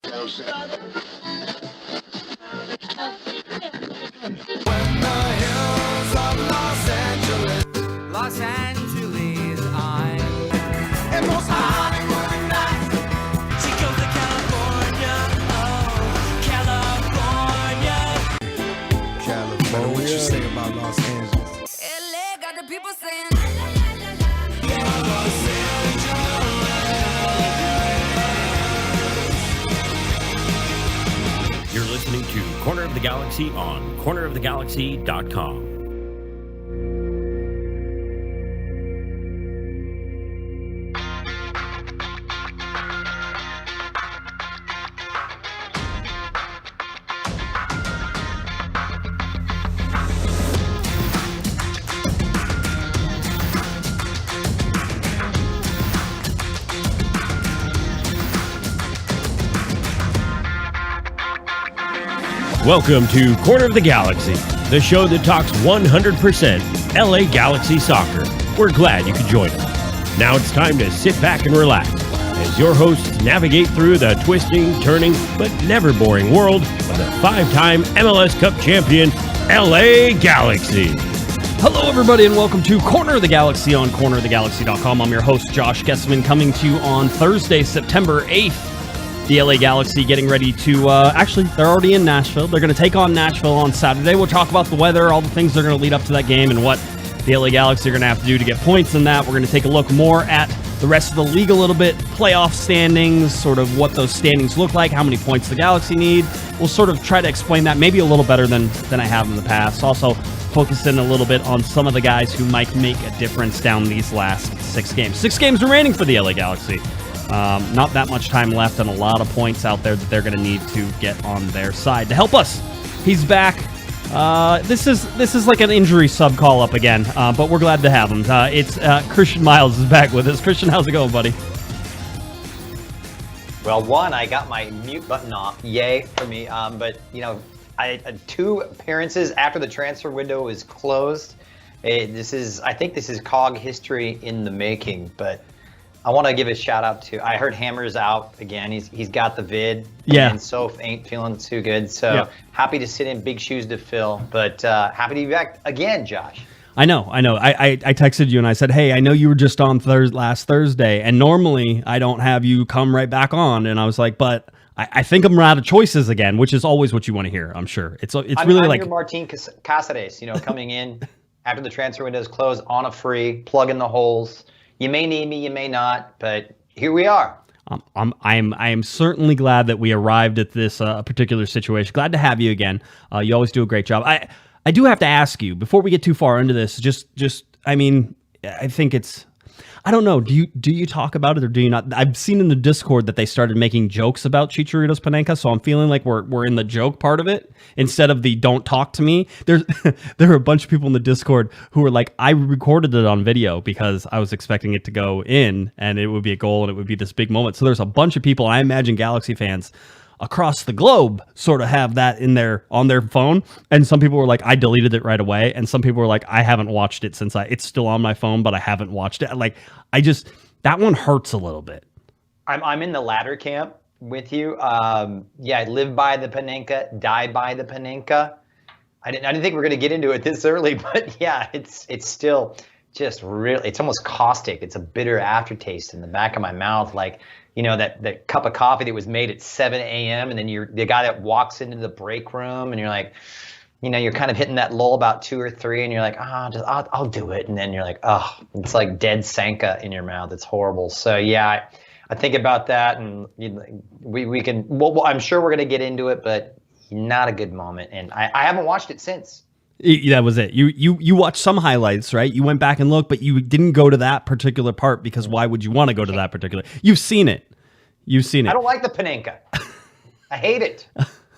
Los Angeles, I'm and most Hollywood nights. She goes to California, oh, California. What you say about Los Angeles? LA got the people saying. You're listening to Corner of the Galaxy on cornerofthegalaxy.com. Welcome to Corner of the Galaxy, the show that talks 100% LA Galaxy soccer. We're glad you could join us. Now it's time to sit back and relax as your hosts navigate through the twisting, turning, but never boring world of the five-time MLS Cup champion, LA Galaxy. Hello, everybody, and welcome to Corner of the Galaxy on cornerofthegalaxy.com. I'm your host, Josh Guesman, coming to you on Thursday, September 8th. The LA Galaxy getting ready to, actually, they're already in Nashville. They're going to take on Nashville on Saturday. We'll talk about the weather, all the things that are going to lead up to that game, and what the LA Galaxy are going to have to do to get points in that. We're going to take a look more at the rest of the league a little bit, playoff standings, sort of what those standings look like, how many points the Galaxy need. We'll sort of try to explain that maybe a little better than I have in the past. Also, focus in a little bit on some of the guys who might make a difference down these last 6 games. 6 games remaining for the LA Galaxy. Not that much time left and a lot of points out there that they're going to need to get on their side. To help us, he's back. This is like an injury sub call up again, but we're glad to have him. It's Christian Miles is back with us. Christian, how's it going, buddy? Well, I got my mute button off. Yay for me. But, you know, I had 2 appearances after the transfer window is closed. I think this is COG history in the making, but I want to give a shout out to, I heard Hammer's out again. He's got the vid. Yeah. And Soph ain't feeling too good. So happy to sit in, big shoes to fill, but happy to be back again, Josh. I know. I texted you and I said, hey, I know you were just on last Thursday, and normally I don't have you come right back on. And I was like, but I think I'm out of choices again, which is always what you want to hear, I'm sure. I'm really like your Martin Cáceres, coming in after the transfer window is closed on a free, plug in the holes. You may need me, you may not, but here we are. I am certainly glad that we arrived at this particular situation. Glad to have you again. You always do a great job. I do have to ask you before we get too far into this. I think it's. I don't know. Do you talk about it or do you not? I've seen in the Discord that they started making jokes about Chicharito's panenka, so I'm feeling like we're in the joke part of it instead of the don't talk to me. There are a bunch of people in the Discord who were like, I recorded it on video because I was expecting it to go in and it would be a goal and it would be this big moment. So there's a bunch of people, I imagine Galaxy fans across the globe sort of have that on their phone, and some people were like, I deleted it right away, and some people were like, I haven't watched it since it's still on my phone, but I haven't watched it. Like, that one hurts a little bit. I'm in the latter camp with you. Live by the panenka, die by the panenka. I didn't think we were going to get into it this early, but yeah, it's still just really, it's almost caustic. It's a bitter aftertaste in the back of my mouth, like, that cup of coffee that was made at 7 a.m. and then you're the guy that walks into the break room and you're like, you're kind of hitting that lull about 2 or 3 and you're like, I'll do it. And then you're like, it's like dead Sanka in your mouth. It's horrible. So yeah, I think about that, and we can, I'm sure we're going to get into it, but not a good moment. And I haven't watched it since. That was it. You watched some highlights, right? You went back and looked, but you didn't go to that particular part because why would you want to go to that particular? You've seen it. I don't like the panenka. I hate it.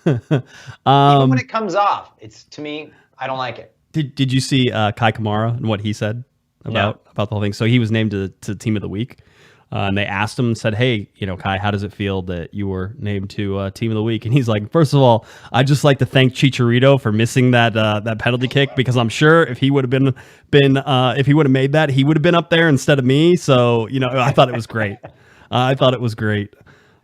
Even when it comes off, to me, I don't like it. Did you see Kai Kamara and what he said about the whole thing? So he was named to Team of the Week. And they asked him and said, hey, Kai, how does it feel that you were named to Team of the Week? And he's like, first of all, I'd just like to thank Chicharito for missing that penalty kick, because I'm sure if he would have if he would have made that, he would have been up there instead of me. So, I thought it was great.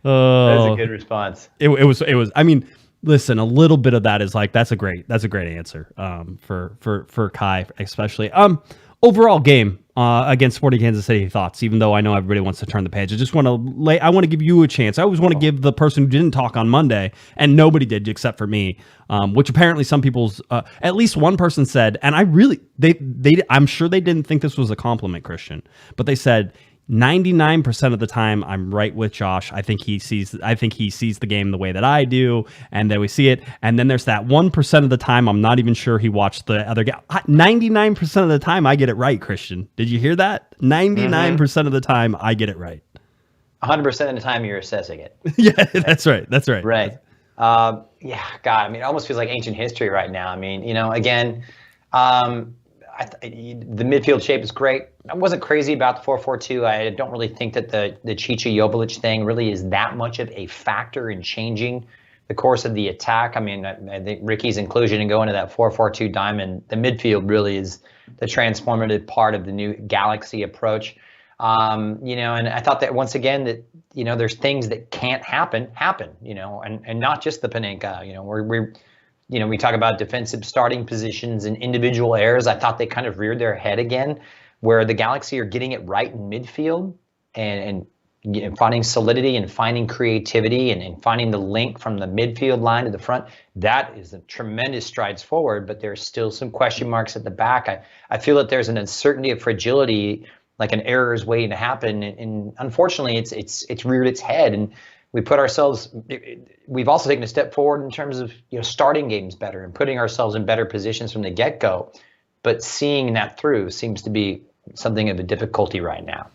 That's a good response. It was. I mean, listen, a little bit of that is like that's a great answer for Kai especially. Overall game against Sporting Kansas City, thoughts. Even though I know everybody wants to turn the page, I just want to give you a chance. I always want to give the person who didn't talk on Monday, and nobody did except for me, which apparently some people's at least one person said, and I'm sure they didn't think this was a compliment, Christian, but they said 99% of the time I'm right with Josh. I think he sees the game the way that I do, and then we see it. And then there's that 1% of the time I'm not even sure he watched the other game. 99% of the time I get it right, Christian. Did you hear that? 99% of the time I get it right. 100% of the time you're assessing it. Yeah, that's right. That's right. Right. Yeah, God, I mean, it almost feels like ancient history right now. I mean, again, the midfield shape is great. I wasn't crazy about the 4-4-2. I don't really think that the Chicha Jovic thing really is that much of a factor in changing the course of the attack. I mean, I think Ricky's inclusion and going to that 4-4-2 diamond, the midfield really is the transformative part of the new Galaxy approach. And I thought that once again that, there's things that can't happen, and not just the panenka. We talk about defensive starting positions and individual errors. I thought they kind of reared their head again, where the Galaxy are getting it right in midfield and finding solidity and finding creativity and finding the link from the midfield line to the front. That is a tremendous strides forward, but there's still some question marks at the back. I feel that there's an uncertainty of fragility, like an error is waiting to happen. And unfortunately, it's reared its head. And we've also taken a step forward in terms of starting games better and putting ourselves in better positions from the get-go. But seeing that through seems to be something of a difficulty right now.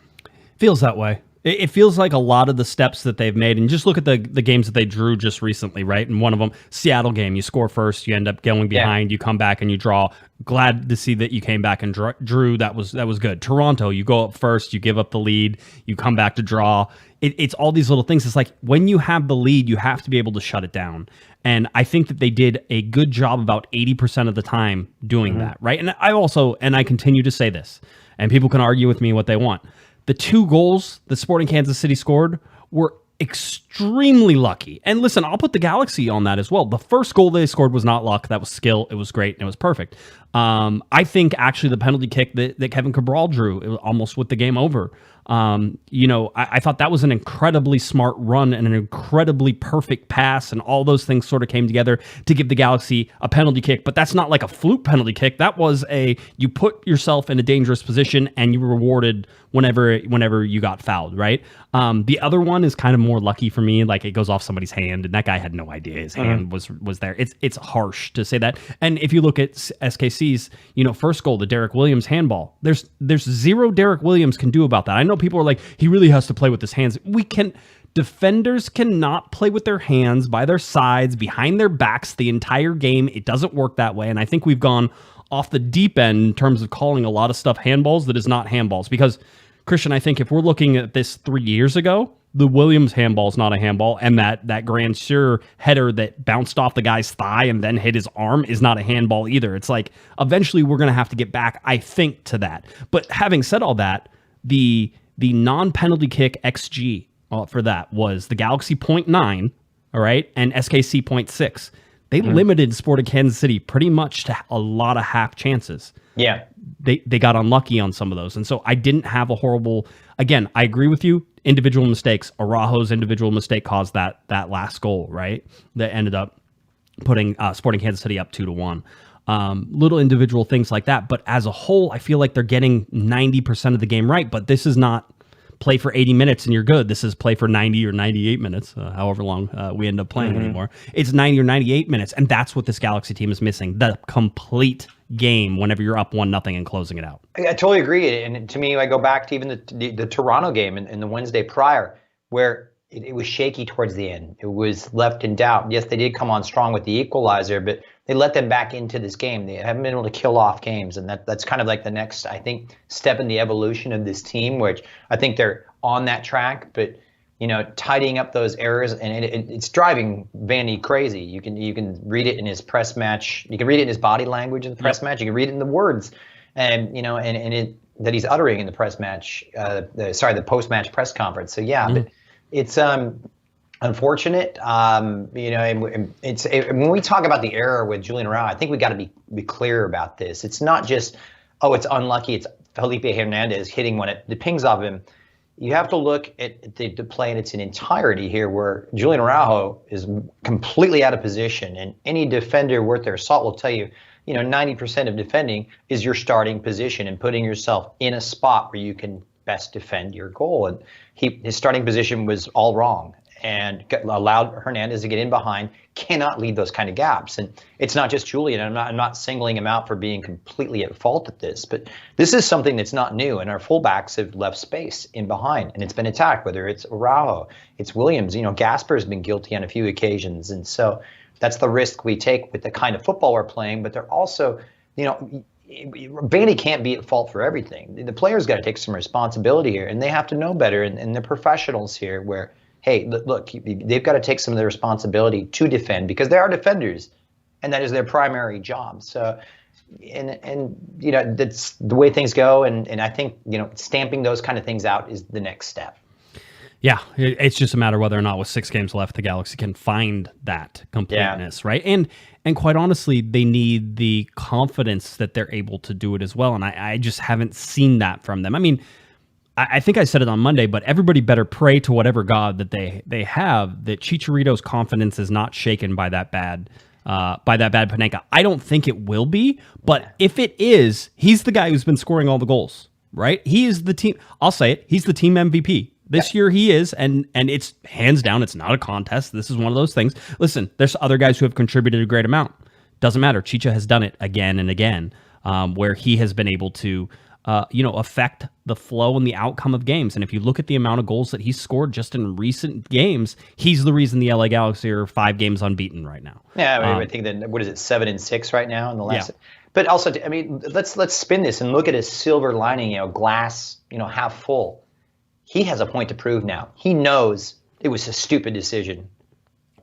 Feels that way. It feels like a lot of the steps that they've made, and just look at the games that they drew just recently, right? And one of them, Seattle game, you score first, you end up going behind, you come back and you draw. Glad to see that you came back and drew. That was good. Toronto, you go up first, you give up the lead, you come back to draw. It's all these little things. It's like when you have the lead, you have to be able to shut it down. And I think that they did a good job about 80% of the time doing that, right? And I continue to say this, and people can argue with me what they want. The 2 goals that Sporting Kansas City scored were extremely lucky. And listen, I'll put the Galaxy on that as well. The first goal they scored was not luck. That was skill. It was great, and it was perfect. I think actually the penalty kick that Kevin Cabral drew, it was almost with the game over. I thought that was an incredibly smart run and an incredibly perfect pass, and all those things sort of came together to give the Galaxy a penalty kick. But that's not like a fluke penalty kick. That was you put yourself in a dangerous position and you were rewarded whenever you got fouled, right? The other one is kind of more lucky for me. Like, it goes off somebody's hand, and that guy had no idea his hand was there. It's harsh to say that. And if you look at SKC's, first goal, the Derek Williams handball, there's zero Derek Williams can do about that. I know people are like, he really has to play with his hands. Defenders cannot play with their hands by their sides, behind their backs the entire game. It doesn't work that way. And I think we've gone off the deep end in terms of calling a lot of stuff handballs that is not handballs. Because, Christian, I think if we're looking at this 3 years ago, the Williams handball is not a handball, and that Grand Sure header that bounced off the guy's thigh and then hit his arm is not a handball either. It's like, eventually we're going to have to get back, I think, to that. But having said all that, the non-penalty kick XG for that was the Galaxy 0.9, all right, and SKC 0.6. They limited Sporting Kansas City pretty much to a lot of half chances. Yeah. They got unlucky on some of those. And so I didn't have a horrible... Again, I agree with you. Individual mistakes. Araujo's individual mistake caused that last goal, right? That ended up putting Sporting Kansas City up 2-1. Little individual things like that. But as a whole, I feel like they're getting 90% of the game right. But this is not play for 80 minutes and you're good. This is play for 90 or 98 minutes, however long we end up playing anymore. It's 90 or 98 minutes. And that's what this Galaxy team is missing. The complete game whenever you're up 1-0 and closing it out. I totally agree. And to me, I go back to even the Toronto game in the Wednesday prior, where it was shaky towards the end. It was left in doubt. Yes, they did come on strong with the equalizer, but they let them back into this game. They haven't been able to kill off games, and that's kind of like the next, I think, step in the evolution of this team, which I think they're on that track. But tidying up those errors, and it's driving Vandy crazy. You can read it in his press match. You can read it in his body language in the press match. You can read it in the words, and that he's uttering in the press match. The post match press conference. So yeah, but it's unfortunate. When we talk about the error with Julian Araujo, I think we got to be clear about this. It's not just, oh, it's unlucky. It's Felipe Hernandez hitting when it pings off him. You have to look at the play in its entirety here, where Julian Araujo is completely out of position, and any defender worth their salt will tell you, 90% of defending is your starting position and putting yourself in a spot where you can best defend your goal. And his starting position was all wrong and allowed Hernandez to get in behind, cannot lead those kind of gaps. And it's not just Julian. I'm not singling him out for being completely at fault at this, but this is something that's not new. And our fullbacks have left space in behind, and it's been attacked, whether it's Araujo, it's Williams. Gasper's been guilty on a few occasions. And so that's the risk we take with the kind of football we're playing. But they're also, Bailey can't be at fault for everything. The players got to take some responsibility here, and they have to know better. And they're professionals here where, hey, look, they've got to take some of the responsibility to defend, because they are defenders, and that is their primary job. So, that's the way things go. And I think, stamping those kind of things out is the next step. Yeah, it's just a matter of whether or not with 6 games left, the Galaxy can find that completeness, right? And quite honestly, they need the confidence that they're able to do it as well. And I just haven't seen that from them. I mean, I think I said it on Monday, but everybody better pray to whatever God that they have, that Chicharito's confidence is not shaken by that bad panenka. I don't think it will be, but if it is, he's the guy who's been scoring all the goals, right? He is the team. I'll say it. He's the team MVP. This year he is, and it's hands down, it's not a contest. This is one of those things. Listen, there's other guys who have contributed a great amount. Doesn't matter. Chicha has done it again and again, where he has been able to affect the flow and the outcome of games. And if you look at the amount of goals that he's scored just in recent games, he's the reason the LA Galaxy are 5 games unbeaten right now. Yeah, I think that, 7-6 right now in the last. Yeah. But also, let's spin this and look at a silver lining, glass, half full. He has a point to prove now. He knows it was a stupid decision.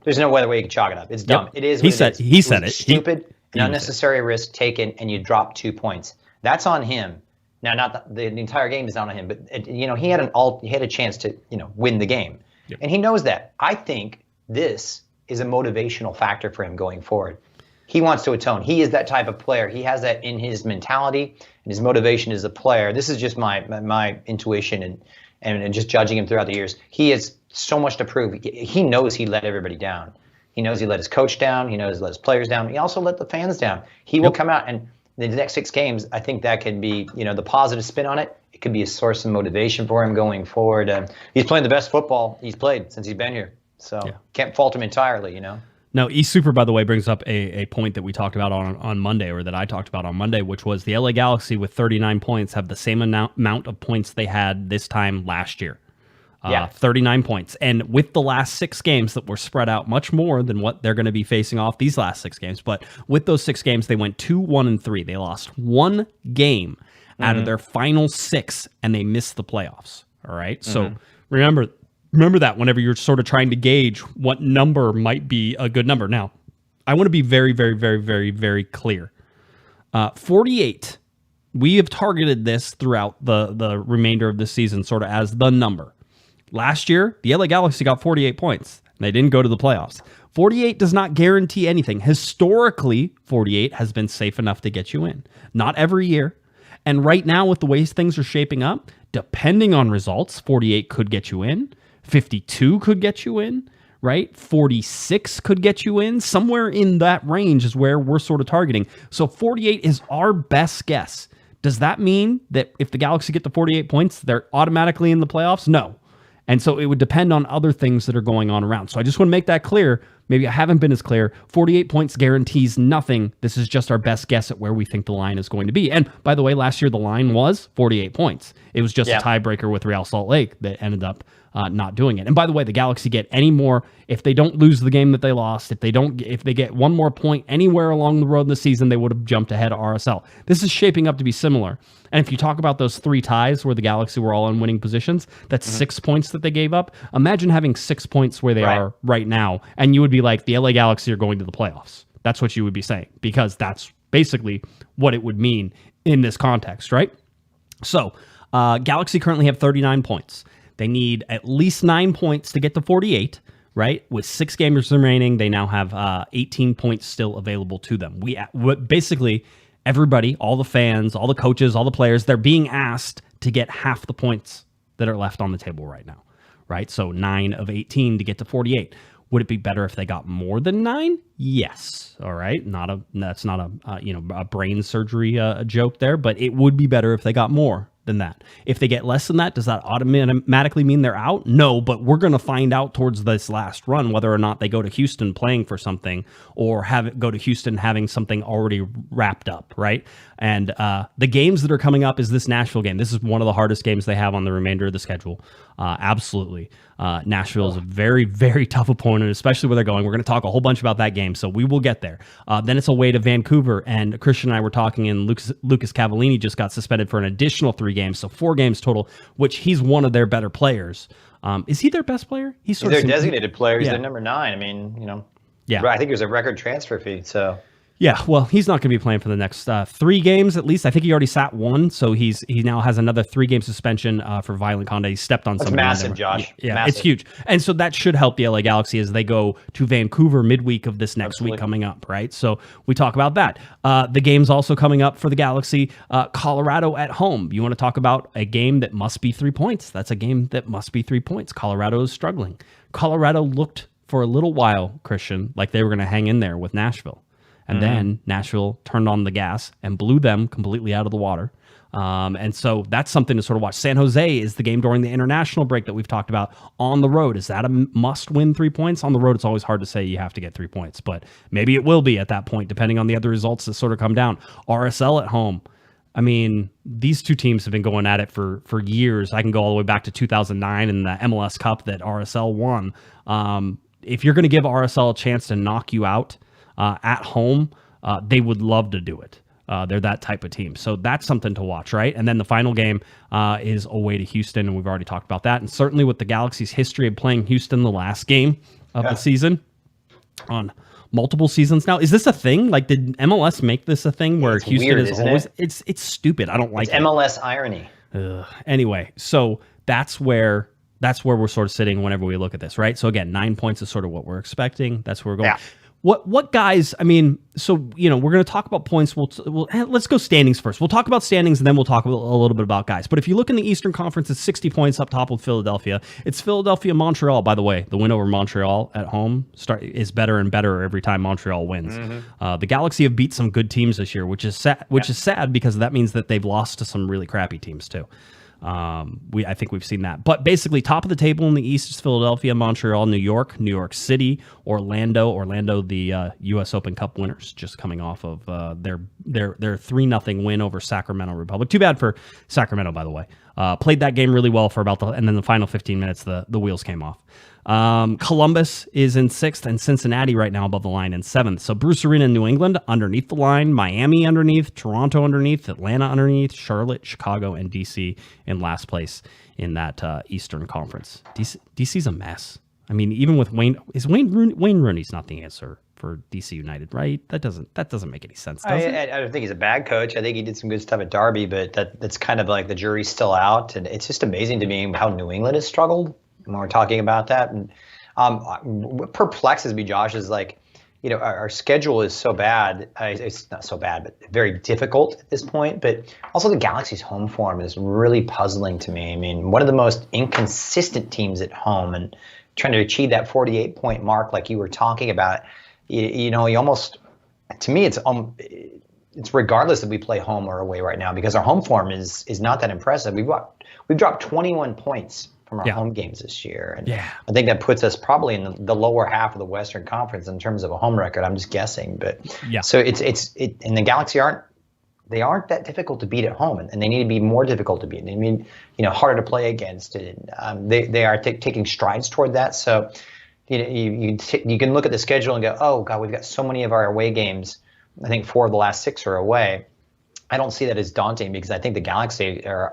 There's no other way you can chalk it up. It's dumb. Yep. It is. He said it. Stupid, unnecessary risk taken, and you drop 2 points. That's on him. Now, not the entire game is not on him, but he had a chance to win the game, and he knows that. I think this is a motivational factor for him going forward. He wants to atone. He is that type of player. He has that in his mentality and his motivation as a player. This is just my intuition and just judging him throughout the years. He has so much to prove. He knows he let everybody down. He knows he let his coach down. He knows he let his players down. He also let the fans down. He will come out, and the next 6 games, I think that could be, the positive spin on it. It could be a source of motivation for him going forward. He's playing the best football he's played since he's been here. So can't fault him entirely, Now, eSuper, by the way, brings up a point that we talked about on Monday, or that I talked about on Monday, which was the LA Galaxy with 39 points have the same amount of points they had this time last year. 39 points. And with the last 6 games that were spread out much more than what they're going to be facing off these last 6 games. But with those 6 games, they went 2-1-3. They lost 1 game out of their final 6, and they missed the playoffs. All right. So remember that whenever you're sort of trying to gauge what number might be a good number. Now, I want to be very, very, very, very, very clear. 48. We have targeted this throughout the remainder of the season sort of as the number. Last year, the LA Galaxy got 48 points. And they didn't go to the playoffs. 48 does not guarantee anything. Historically, 48 has been safe enough to get you in. Not every year. And right now, with the way things are shaping up, depending on results, 48 could get you in. 52 could get you in, right? 46 could get you in. Somewhere in that range is where we're sort of targeting. So 48 is our best guess. Does that mean that if the Galaxy get the 48 points, they're automatically in the playoffs? No. And so it would depend on other things that are going on around. So I just want to make that clear. Maybe I haven't been as clear. 48 points guarantees nothing. This is just our best guess at where we think the line is going to be. And by the way, last year the line was 48 points. It was just a tiebreaker with Real Salt Lake that ended up not doing it. And by the way, the Galaxy get any more if they don't lose the game that they lost. If they get one more point anywhere along the road in the season, they would have jumped ahead of RSL. This is shaping up to be similar. And if you talk about those 3 ties where the Galaxy were all in winning positions, that's 6 points that they gave up. Imagine having 6 points where they are right now, and you would be like, the LA Galaxy are going to the playoffs. That's what you would be saying, because that's basically what it would mean in this context, right? So Galaxy currently have 39 points. They need at least 9 points to get to 48, right? With 6 games remaining, they now have 18 points still available to them. Basically, everybody, all the fans, all the coaches, all the players, they're being asked to get half the points that are left on the table right now, right? So 9 of 18 to get to 48. Would it be better if they got more than 9? Yes. All right. That's not a brain surgery joke there, but it would be better if they got more than that. If they get less than that, does that automatically mean they're out? No, but we're going to find out towards this last run whether or not they go to Houston playing for something or have it go to Houston having something already wrapped up, right? And the games that are coming up is this Nashville game. This is one of the hardest games they have on the remainder of the schedule. Absolutely. Nashville is a very, very tough opponent, especially where they're going. We're going to talk a whole bunch about that game, so we will get there. Then it's away to Vancouver, and Christian and I were talking, and Lucas Cavallini just got suspended for an additional 3 games, so 4 games total, which he's one of their better players. Is he their best player? He's their designated player. He's Yeah. their number 9. I mean, Yeah. I think it was a record transfer fee, so. Yeah, well, he's not going to be playing for the next 3 games at least. I think he already sat 1, so he now has another 3-game suspension for violent conduct. He stepped on That's somebody. massive, Josh. Yeah, Massive. it's huge. And so that should help the LA Galaxy as they go to Vancouver midweek of this next week coming up, right? So we talk about that. The game's also coming up for the Galaxy. Colorado at home. You want to talk about a game that must be 3 points. That's a game that must be 3 points. Colorado is struggling. Colorado looked for a little while, Christian, like they were going to hang in there with Nashville. And then Nashville turned on the gas and blew them completely out of the water. And so that's something to sort of watch. San Jose is the game during the international break that we've talked about on the road. Is that a must-win 3 points? On the road, it's always hard to say you have to get 3 points, but maybe it will be at that point, depending on the other results that sort of come down. RSL at home. I mean, these 2 teams have been going at it for years. I can go all the way back to 2009 and the MLS Cup that RSL won. If you're going to give RSL a chance to knock you out, at home, they would love to do it. They're that type of team. So that's something to watch, right? And then the final game is away to Houston, and we've already talked about that. And certainly with the Galaxy's history of playing Houston the last game of the season on multiple seasons now. Is this a thing? Like, did MLS make this a thing where Houston weird, is isn't always... it? It's stupid. I don't like It's it. MLS irony. Anyway, so that's where we're sort of sitting whenever we look at this, right? So again, 9 points is sort of what we're expecting. That's where we're going. Yeah. What guys, I mean, so, we're going to talk about points. Let's go standings first. We'll talk about standings and then we'll talk a little bit about guys. But if you look in the Eastern Conference, it's 60 points up top with Philadelphia. It's Philadelphia-Montreal, by the way. The win over Montreal at home is better and better every time Montreal wins. The Galaxy have beat some good teams this year, which is sad because that means that they've lost to some really crappy teams too. I think we've seen that, but basically top of the table in the East is Philadelphia, Montreal, New York City, Orlando, the U.S. Open Cup winners, just coming off of their 3-0 win over Sacramento Republic. Too bad for Sacramento, by the way. Played that game really well for and then the final 15 minutes, the wheels came off. Columbus is in 6th, and Cincinnati right now above the line in 7th. So Bruce Arena in New England underneath the line, Miami underneath, Toronto underneath, Atlanta underneath, Charlotte, Chicago, and DC in last place in that Eastern Conference. DC's a mess. I mean, even with Wayne Rooney's not the answer for DC United, right? That doesn't make any sense, does it? I don't think he's a bad coach. I think he did some good stuff at Derby, but that's kind of like the jury's still out, and it's just amazing to me how New England has struggled when we're talking about that. And what perplexes me, Josh, is like, our schedule is so bad. It's not so bad, but very difficult at this point. But also the Galaxy's home form is really puzzling to me. I mean, one of the most inconsistent teams at home, and trying to achieve that 48-point mark like you were talking about, you almost, to me, it's regardless if we play home or away right now, because our home form is not that impressive. We've dropped 21 points from our home games this year. And I think that puts us probably in the lower half of the Western Conference in terms of a home record. I'm just guessing, but so and the Galaxy aren't that difficult to beat at home, and they need to be more difficult to beat. I mean, harder to play against. And they are taking strides toward that. So you can look at the schedule and go, oh God, we've got so many of our away games. I think 4 of the last 6 are away. I don't see that as daunting, because I think the Galaxy are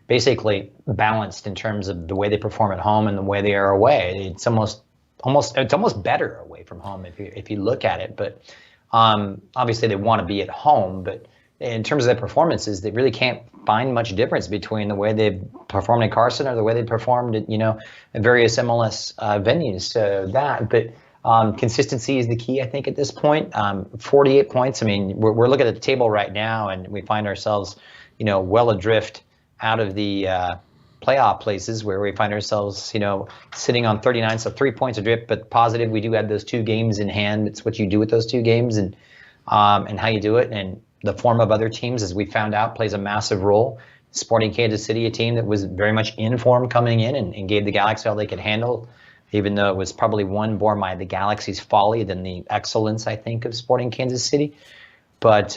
basically balanced in terms of the way they perform at home and the way they are away. It's almost better away from home if you look at it. But obviously they want to be at home, but in terms of their performances, they really can't find much difference between the way they performed in Carson or the way they performed at, at various MLS venues. So but consistency is the key, I think, at this point. 48 points. I mean, we're looking at the table right now, and we find ourselves, well adrift out of the playoff places, where we find ourselves, sitting on 39, so 3 points adrift, but positive. We do have those 2 games in hand. It's what you do with those 2 games and how you do it. And the form of other teams, as we found out, plays a massive role. Sporting Kansas City, a team that was very much in form coming in and gave the Galaxy all they could handle, even though it was probably one more by the Galaxy's folly than the excellence, I think, of Sporting Kansas City. But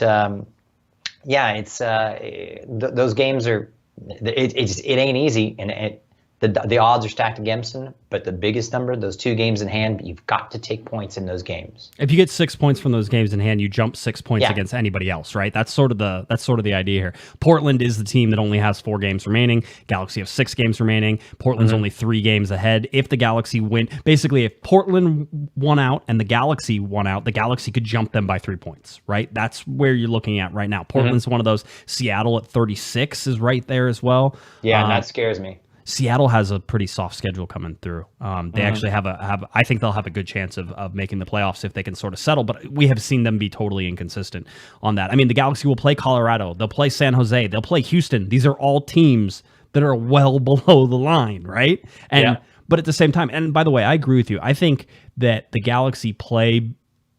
it's those games are it ain't easy, and the odds are stacked against them. But the biggest number, those 2 games in hand, you've got to take points in those games. If you get 6 points from those games in hand, you jump 6 points against anybody else, right? That's sort of the idea here. Portland is the team that only has 4 games remaining. Galaxy have 6 games remaining. Portland's only 3 games ahead. If the Galaxy win, basically, if Portland won out and the Galaxy won out, the Galaxy could jump them by 3 points, right? That's where you're looking at right now. Portland's one of those. Seattle at 36 is right there as well. Yeah, and that scares me. Seattle has a pretty soft schedule coming through. They actually have I think they'll have a good chance of making the playoffs if they can sort of settle, but we have seen them be totally inconsistent on that. I mean, the Galaxy will play Colorado. They'll play San Jose. They'll play Houston. These are all teams that are well below the line, right? But at the same time, and by the way, I agree with you. I think that the Galaxy play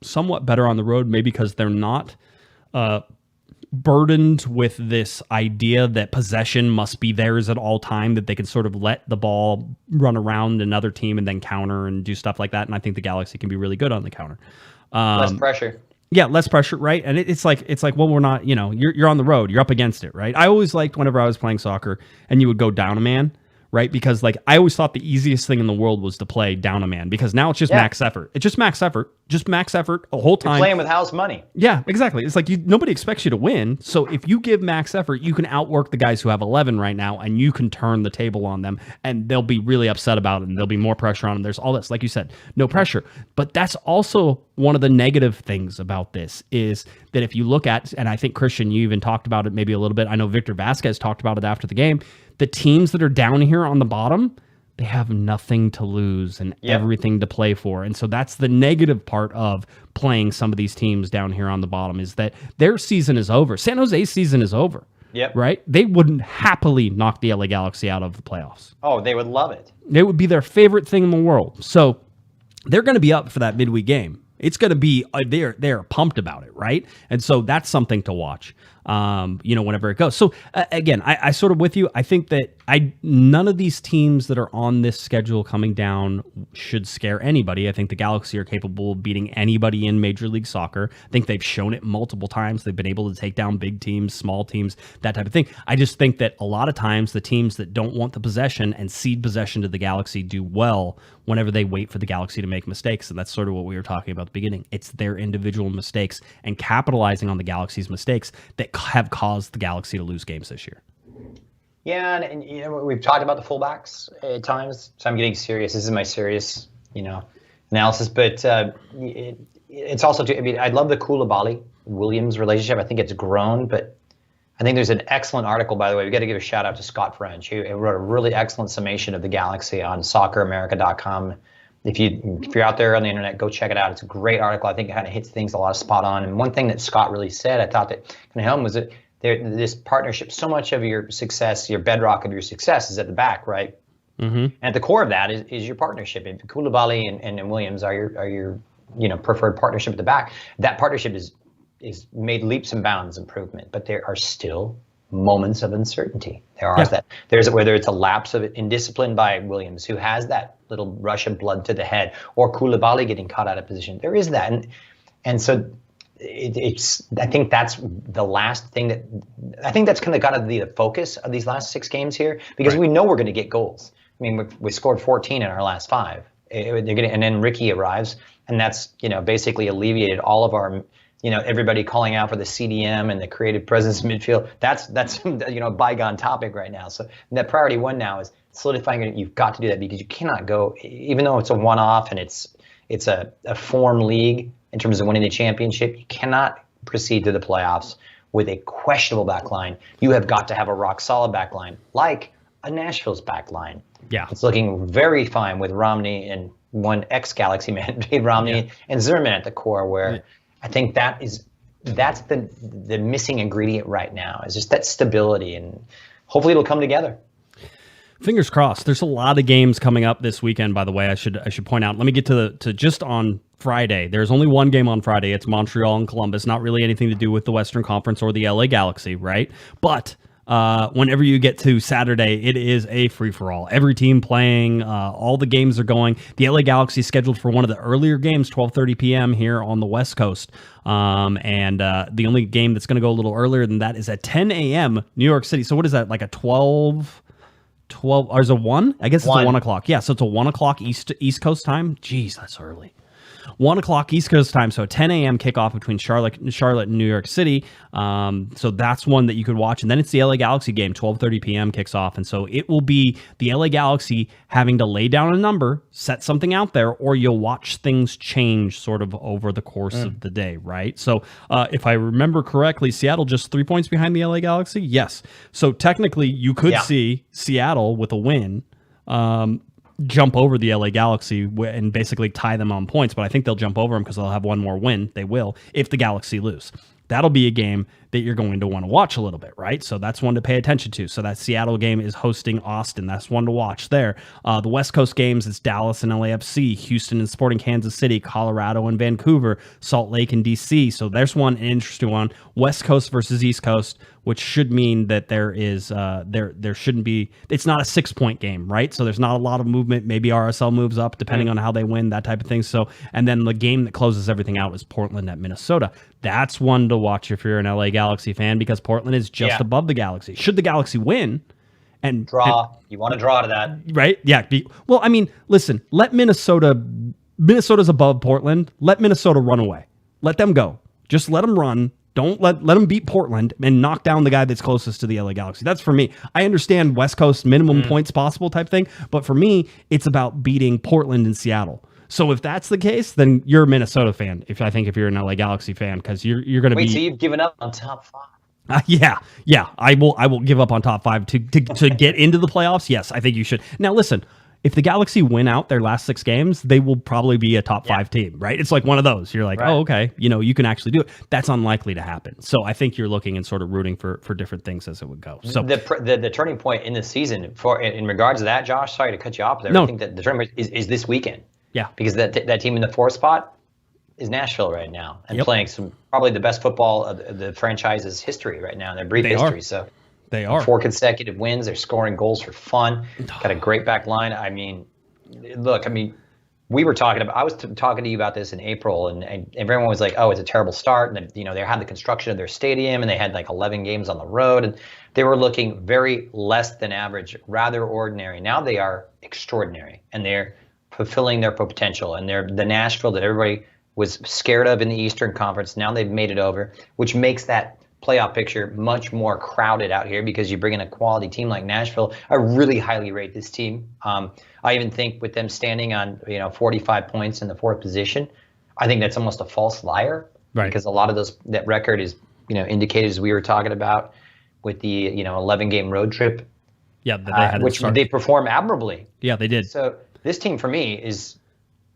somewhat better on the road, maybe because they're not burdened with this idea that possession must be theirs at all time, that they can sort of let the ball run around another team and then counter and do stuff like that. And I think the Galaxy can be really good on the counter. Less pressure. Yeah, less pressure, right? And it's like, well, we're not, you're on the road, you're up against it, right? I always liked whenever I was playing soccer and you would go down a man, right? Because I always thought the easiest thing in the world was to play down a man, because now it's just max effort. It's just max effort the whole time. You're playing with house money. Yeah, exactly. It's like nobody expects you to win. So if you give max effort, you can outwork the guys who have 11 right now, and you can turn the table on them, and they'll be really upset about it, and there'll be more pressure on them. There's all this, like you said, no pressure. But that's also one of the negative things about this, is that if you look at, and I think, Christian, you even talked about it maybe a little bit. I know Victor Vasquez talked about it after the game. The teams that are down here on the bottom, they have nothing to lose and everything to play for. And so that's the negative part of playing some of these teams down here on the bottom, is that their season is over. San Jose's season is over. Yep. Right? They wouldn't happily knock the LA Galaxy out of the playoffs. Oh, they would love it. It would be their favorite thing in the world. So they're going to be up for that midweek game. It's going to be, they're pumped about it, right? And so that's something to watch, whenever it goes. So again, I sort of with you. I think that none of these teams that are on this schedule coming down should scare anybody. I think the Galaxy are capable of beating anybody in Major League Soccer. I think they've shown it multiple times. They've been able to take down big teams, small teams, that type of thing. I just think that a lot of times the teams that don't want the possession and cede possession to the Galaxy do well whenever they wait for the Galaxy to make mistakes. And that's sort of what we were talking about at the beginning. It's their individual mistakes and capitalizing on the Galaxy's mistakes that have caused the Galaxy to lose games this year. Yeah, and we've talked about the fullbacks at times, so I'm getting serious. This is my serious, analysis. But it's also too. I mean, I love the Koulibaly Williams relationship. I think it's grown, but I think there's an excellent article, by the way. We got to give a shout out to Scott French. He wrote a really excellent summation of the Galaxy on SoccerAmerica.com. If you're out there on the internet, go check it out. It's a great article. I think it kind of hits things a lot of spot on. And one thing that Scott really said, I thought that kind of helped him, was that this partnership, so much of your success, your bedrock of your success is at the back, right? Mm-hmm. And at the core of that is your partnership. If Koulibaly and Williams are your preferred partnership at the back, that partnership is made leaps and bounds improvement, but there are still moments of uncertainty. There's whether it's a lapse of indiscipline by Williams, who has that little rush of blood to the head, or Koulibaly getting caught out of position. There is that, and so it's. I think that's the last thing I think that's kind of got to be the focus of these last 6 games here, because we know we're going to get goals. I mean, we scored 14 in our last 5. And then Ricky arrives, and that's basically alleviated all of our. Everybody calling out for the CDM and the creative presence in midfield. That's a bygone topic right now. So that priority 1 now is solidifying it. You've got to do that, because you cannot go, even though it's a one-off and it's a form league in terms of winning the championship, you cannot proceed to the playoffs with a questionable backline, you have got to have a rock solid backline, like a Nashville's backline. Yeah. It's looking very fine with Romney and one ex-Galaxy man, Dave Romney, and Zimmerman at the core, where I think that's the missing ingredient right now, is just that stability, and hopefully it'll come together. Fingers crossed. There's a lot of games coming up this weekend, by the way. I should point out. Let me get to just on Friday. There's only one game on Friday. It's Montreal and Columbus. Not really anything to do with the Western Conference or the LA Galaxy, right? But whenever you get to Saturday, it is a free-for-all. Every team playing, all the games are going. The LA Galaxy is scheduled for one of the earlier games, 12:30 p.m. here on the West Coast. And the only game that's going to go a little earlier than that is at 10 a.m. New York City. So what is that, like a 12, or is it 1? I guess it's a 1 o'clock. Yeah, so it's a 1 o'clock East Coast time. Jeez, that's early. 1 o'clock East Coast time, so 10 a.m. kickoff between Charlotte and New York City. So that's one that you could watch. And then it's the LA Galaxy game, 12:30 p.m. kicks off. And so it will be the LA Galaxy having to lay down a number, set something out there, or you'll watch things change sort of over the course of the day, right? So if I remember correctly, Seattle just 3 points behind the LA Galaxy? Yes. So technically you could see Seattle with a win jump over the LA Galaxy and basically tie them on points, but I think they'll jump over them because they'll have one more win. They will, if the Galaxy lose. That'll be a game that you're going to want to watch a little bit, right? So that's one to pay attention to. So that Seattle game is hosting Austin. That's one to watch there. The West Coast games, it's Dallas and LAFC, Houston and Sporting Kansas City, Colorado and Vancouver, Salt Lake and DC. So there's one interesting one. West Coast versus East Coast, which should mean that there is there shouldn't be, it's not a 6-point game, right? So there's not a lot of movement. Maybe RSL moves up depending on how they win, that type of thing. So, and then the game that closes everything out is Portland at Minnesota. That's one to watch if you're an LA Galaxy fan, because Portland is just above the Galaxy. Should the Galaxy win and you want to draw to that, right? Yeah. Well, I mean, listen, let Minnesota's above Portland. Let Minnesota run away. Let them go. Just let them run. Don't let them beat Portland and knock down the guy that's closest to the LA Galaxy. That's for me. I understand West Coast minimum points possible type thing, but for me, it's about beating Portland and Seattle. So if that's the case, then you're a Minnesota fan. If you're an LA Galaxy fan, because you're going to be. Wait, so you've given up on top 5? Yeah. I will give up on top 5 to get into the playoffs. Yes, I think you should. Now listen, if the Galaxy win out their last 6 games, they will probably be a top 5 team, right? It's like one of those. You're like, oh, okay, you can actually do it. That's unlikely to happen. So I think you're looking and sort of rooting for different things as it would go. So the turning point in the season in regards to that, Josh, sorry to cut you off there. No. I think that the turning point is this weekend. Yeah. Because that team in the 4th spot is Nashville right now, and playing probably the best football of the franchise's history right now in their brief history. So they are 4 consecutive wins. They're scoring goals for fun. Got a great back line. I mean, look, we were talking about, I was talking to you about this in April, and everyone was like, oh, it's a terrible start. And they had the construction of their stadium, and they had like 11 games on the road, and they were looking very less than average, rather ordinary. Now they are extraordinary, and they're fulfilling their potential, and they're the Nashville that everybody was scared of in the Eastern Conference. Now they've made it over, which makes that playoff picture much more crowded out here, because you bring in a quality team like Nashville. I really highly rate this team. I even think with them standing on 45 points in the 4th position, I think that's almost a false liar, right? Because a lot of that record is indicated, as we were talking about, with the 11-game road trip. Yeah, that they had which they perform admirably. Yeah, they did. So this team for me is,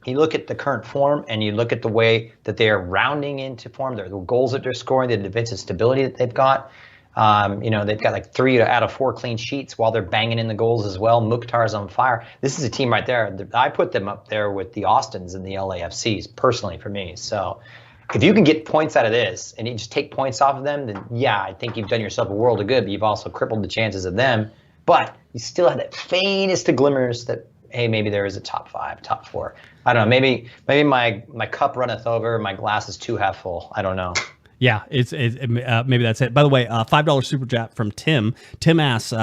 you look at the current form and you look at the way that they are rounding into form, the goals that they're scoring, the defensive stability that they've got. They've got like 3 out of 4 clean sheets while they're banging in the goals as well. Mukhtar's on fire. This is a team right there. I put them up there with the Austins and the LAFCs personally for me. So if you can get points out of this and you just take points off of them, then yeah, I think you've done yourself a world of good, but you've also crippled the chances of them. But you still have that faintest of glimmers that, hey, maybe there is a top 5, top 4. I don't know. Maybe my cup runneth over. My glass is too half full. I don't know. Yeah, maybe that's it. By the way, $5 super chat from Tim. Tim asks,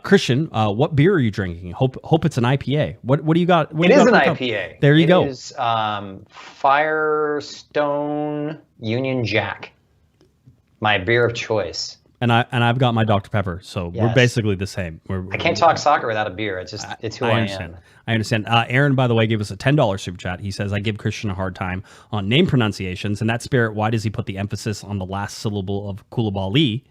Christian, what beer are you drinking? Hope it's an IPA. What do you got? It is an IPA. There you go. It is Firestone Union Jack. My beer of choice. And I've got my Dr. Pepper, so we're Yes. basically the same. I can't talk soccer without a beer. It's who I understand. am. I understand. Aaron, by the way, gave us a $10 super chat. He says, I give Christian a hard time on name pronunciations. In that spirit, why does he put the emphasis on the last syllable of Koulibaly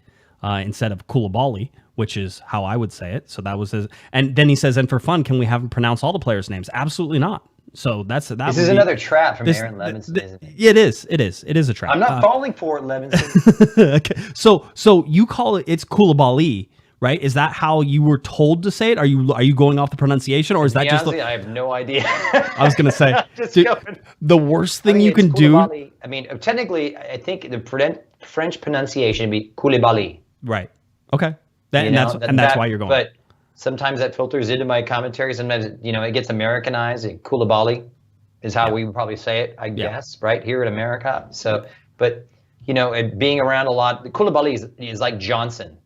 instead of Koulibaly, which is how I would say it? So that was his. And then he says, and for fun, can we have him pronounce all the players' names? Absolutely not. So this is another trap from Aaron Levinson, isn't it? It is. It is a trap. I'm not falling for it, Levinson. Okay. So you call it's Koulibaly, right? Is that how you were told to say it? Are you going off the pronunciation, or is that just? Honestly, I have no idea. I was gonna say, Just dude, going. the worst thing you It's can do. Koulibaly. I mean, technically, I think the French pronunciation would be Koulibaly. Right. Okay. That, You and know, that's why you're going. But sometimes that filters into my commentary. Sometimes it gets Americanized. Koulibaly is how we would probably say it, I guess, right here in America. So, but being around a lot, Koulibaly is like Johnson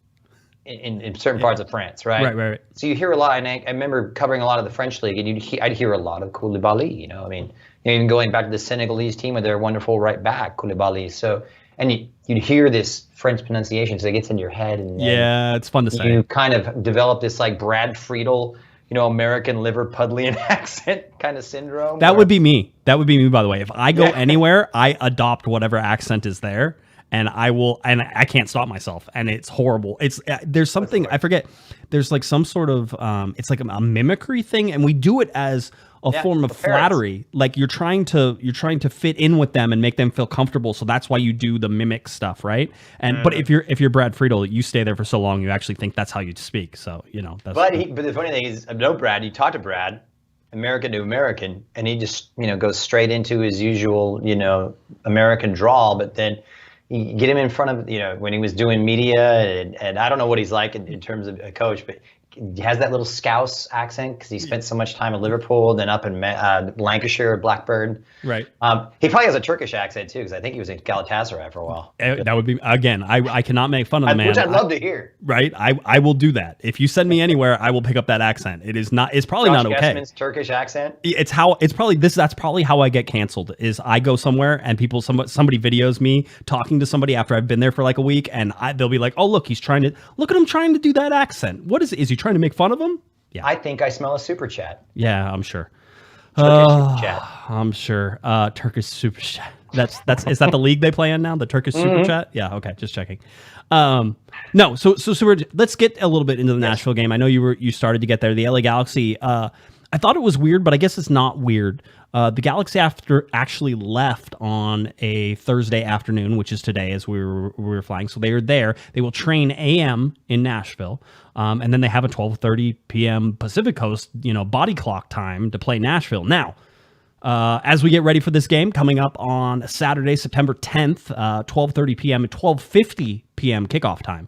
in certain parts of France, right? Right. So you hear a lot, and I remember covering a lot of the French league, and I'd hear a lot of Koulibaly. I mean, even going back to the Senegalese team with their wonderful right back Koulibaly. So, and you'd hear this French pronunciation, so it gets in your head, and yeah, it's fun to say. You kind of develop this like Brad Friedel, American Liverpudlian accent kind of syndrome. That would be me. That would be me, by the way. If I go anywhere, I adopt whatever accent is there, and I can't stop myself, and it's horrible. It's there's something I forget. There's like some sort of it's like a mimicry thing, and we do it as a form of flattery. Like you're trying to fit in with them and make them feel comfortable. So that's why you do the mimic stuff, right? And but if you're Brad Friedel, you stay there for so long, you actually think that's how you speak. So that's. But the funny thing is, I know Brad. You talk to Brad, American to American, and he just goes straight into his usual American drawl. But then you get him in front of when he was doing media, and I don't know what he's like in terms of a coach, but he has that little Scouse accent because he spent so much time in Liverpool, then up in Lancashire, Blackburn. Right. He probably has a Turkish accent too, because I think he was in Galatasaray for a while. That would be, again, I cannot make fun of the man. Which I'd love to hear. Right. I will do that. If you send me anywhere, I will pick up that accent. It's probably Josh not okay. Guesman's Turkish accent. That's probably how I get canceled is I go somewhere and somebody videos me talking to somebody after I've been there for like a week, and they'll be like, oh, look at him trying to do that accent. What is he trying to make fun of him? Yeah. I think I smell a super chat. Yeah, I'm sure. Turkish super chat. I'm sure. Turkish super chat. Is that the league they play in now? The Turkish super chat? Yeah. Okay. Just checking. No. So let's get a little bit into the Nashville game. I know you started to get there. The LA Galaxy. I thought it was weird, but I guess it's not weird. The Galaxy actually left on a Thursday afternoon, which is today as we were flying. So they are there. They will train AM in Nashville. And then they have a 12:30 p.m. Pacific Coast, body clock time to play Nashville. Now, as we get ready for this game coming up on Saturday, September 10th, 12:30 p.m. and 12:50 p.m. kickoff time.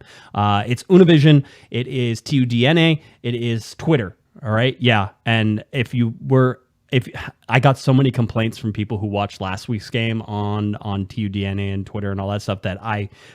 It's Univision. It is TUDNA. It is Twitter. All right. Yeah. And if I got so many complaints from people who watched last week's game on TUDNA and Twitter and all that stuff that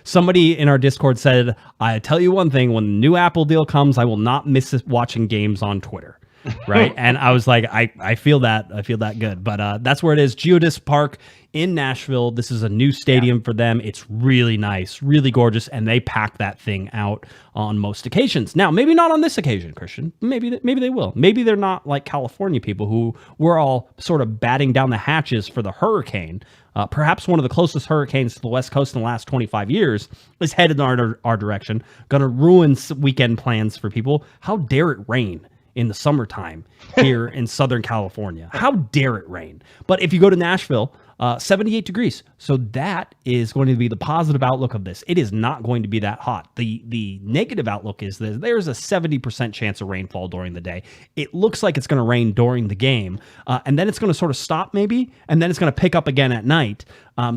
somebody in our Discord said, I tell you one thing, when the new Apple deal comes, I will not miss watching games on Twitter. Right. And I was like, I feel that. I feel that good. But that's where it is. Geodis Park in Nashville. This is a new stadium for them. It's really nice, really gorgeous. And they pack that thing out on most occasions. Now, maybe not on this occasion, Christian. Maybe they will. Maybe they're not like California people who were all sort of batting down the hatches for the hurricane. Perhaps one of the closest hurricanes to the West Coast in the last 25 years is headed in our direction. Going to ruin weekend plans for people. How dare it rain in the summertime here in Southern California? How dare it rain? But if you go to Nashville, 78 degrees. So that is going to be the positive outlook of this. It is not going to be that hot. The negative outlook is that there's a 70% chance of rainfall during the day. It looks like it's going to rain during the game, and then it's going to sort of stop maybe, and then it's going to pick up again at night.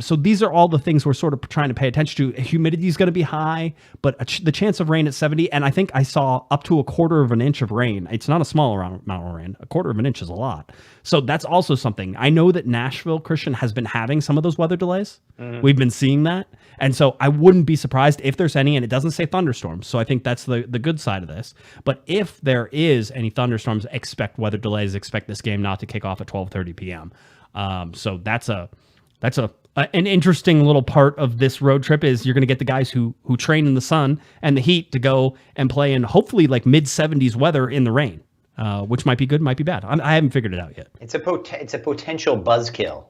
So these are all the things we're sort of trying to pay attention to. Humidity is going to be high, but the chance of rain at 70, and I think I saw up to 1/4 of an inch of rain. It's not a small amount of rain. 1/4 of an inch is a lot. So that's also something. I know that Nashville, Christian, has been having some of those weather delays. We've been seeing that. And so I wouldn't be surprised if there's any, and it doesn't say thunderstorms. So I think that's the good side of this. But if there is any thunderstorms, expect weather delays, expect this game not to kick off at 12:30 p.m. So that's a An interesting little part of this road trip is you're going to get the guys who train in the sun and the heat to go and play in hopefully like mid-70s weather in the rain, which might be good, might be bad. I haven't figured it out yet. It's a potential buzzkill,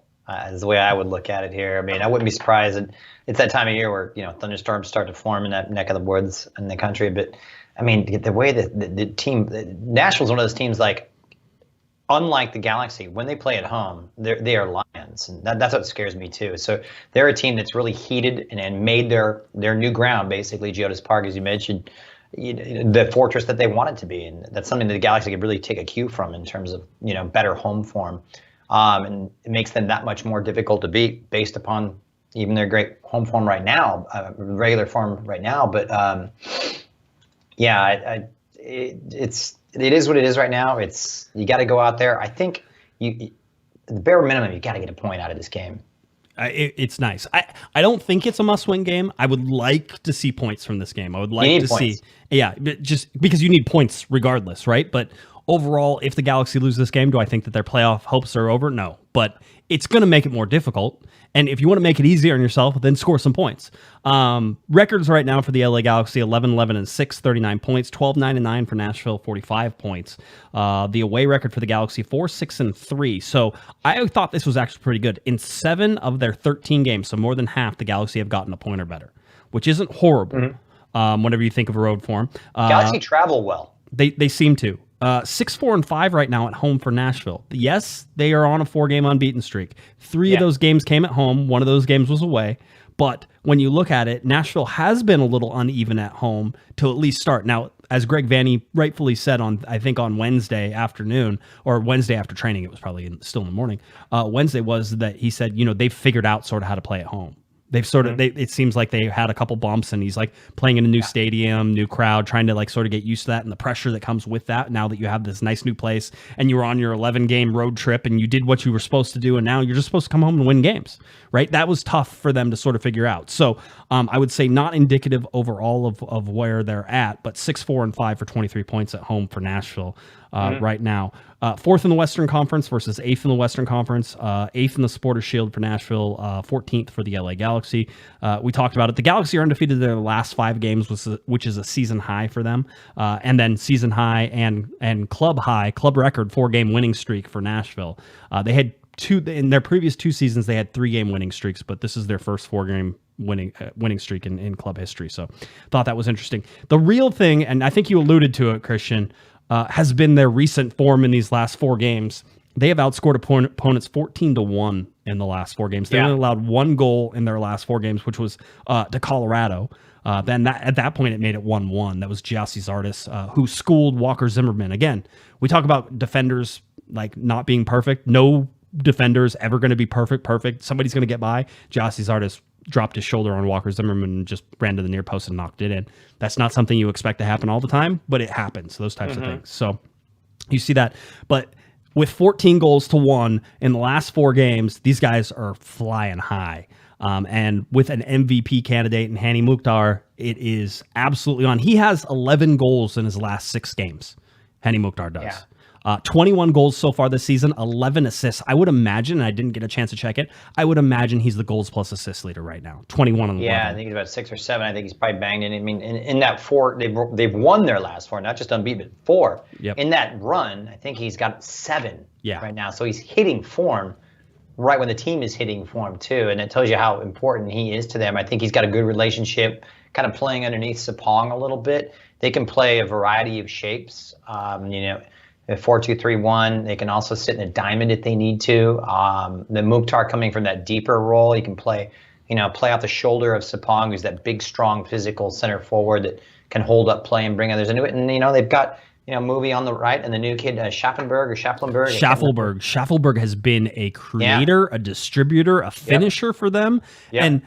is the way I would look at it here. I mean, I wouldn't be surprised. It's that time of year where thunderstorms start to form in that neck of the woods in the country. But I mean, the way that the team, Nashville's one of those teams like. Unlike the Galaxy, when they play at home, they are lions, and that's what scares me too. So they're a team that's really heated and made their new ground, basically Geodis Park, as you mentioned, the fortress that they want it to be, and that's something that the Galaxy could really take a cue from in terms of better home form, and it makes them that much more difficult to beat based upon even their great home form right now, regular form right now. But it is what it is right now. You got to go out there. I think the bare minimum, you got to get a point out of this game. It's nice. I don't think it's a must-win game. I would like to see points from this game. I would like to see, just because you need points regardless, right? But overall, if the Galaxy lose this game, do I think that their playoff hopes are over? No, but it's going to make it more difficult. And if you want to make it easier on yourself, then score some points. Records right now for the LA Galaxy, 11-11-6, 39 points, 12-9-9 for Nashville, 45 points. The away record for the Galaxy, 4-6-3. So I thought this was actually pretty good. In 7 of their 13 games, so more than half, the Galaxy have gotten a point or better, which isn't horrible whenever you think of a road form. Galaxy travel well. They seem to. 6-4-5 right now at home for Nashville. Yes, they are on a 4-game unbeaten streak. 3 of those games came at home. 1 of those games was away. But when you look at it, Nashville has been a little uneven at home to at least start. Now, as Greg Vanney rightfully said on Wednesday afternoon, or Wednesday after training, it was probably still in the morning. Wednesday was that he said, they've figured out sort of how to play at home. They've sort of, it seems like they had a couple bumps, and he's like playing in a new stadium, new crowd, trying to like sort of get used to that and the pressure that comes with that. Now that you have this nice new place and you were on your 11-game road trip and you did what you were supposed to do, and now you're just supposed to come home and win games, right? That was tough for them to sort of figure out. So I would say not indicative overall of where they're at, but 6-4-5 for 23 points at home for Nashville right now. 4th in the Western Conference versus 8th in the Western Conference, 8th in the Supporters Shield for Nashville, 14th for the LA Galaxy. We talked about it. The Galaxy are undefeated in their last 5 games, which is a season high for them. And then season high and club record 4-game winning streak for Nashville. They had 2 in their previous 2 seasons. They had 3-game winning streaks, but this is their first 4-game winning streak in club history. So thought that was interesting. The real thing, and I think you alluded to it, Christian, has been their recent form in these last 4 games. They have outscored opponents 14-1 in the last 4 games. They only allowed 1 goal in their last 4 games, which was to Colorado. Then at that point, it made it 1-1. That was Gyasi Zardes, who schooled Walker Zimmerman. Again, we talk about defenders like not being perfect. No defender is ever going to be perfect. Somebody's going to get by. Gyasi Zardes dropped his shoulder on Walker Zimmerman and just ran to the near post and knocked it in. That's not something you expect to happen all the time, but it happens, those types of things. So you see that. But with 14 goals to 1 in the last 4 games, these guys are flying high. And with an MVP candidate in Hani Mukhtar, it is absolutely on. He has 11 goals in his last 6 games. Hani Mukhtar does. Yeah. 21 goals so far this season, 11 assists. I would imagine, and I didn't get a chance to check it, I would imagine he's the goals plus assist leader right now. 21 on the I think he's about 6 or 7. I think he's probably banged in. I mean, in that 4, they've won their last 4, not just unbeaten, but 4. Yep. In that run, I think he's got 7 right now. So he's hitting form right when the team is hitting form too, and it tells you how important he is to them. I think he's got a good relationship, kind of playing underneath Sapong a little bit. They can play a variety of shapes. 4-2-3-1. They can also sit in a diamond if they need to. The Mukhtar coming from that deeper role, he can play out the shoulder of Sapong, who's that big, strong, physical center forward that can hold up play and bring others into it. And they've got Movie on the right, and the new kid Schaffelberg. Schaffelberg has been a creator, a distributor, a finisher for them. And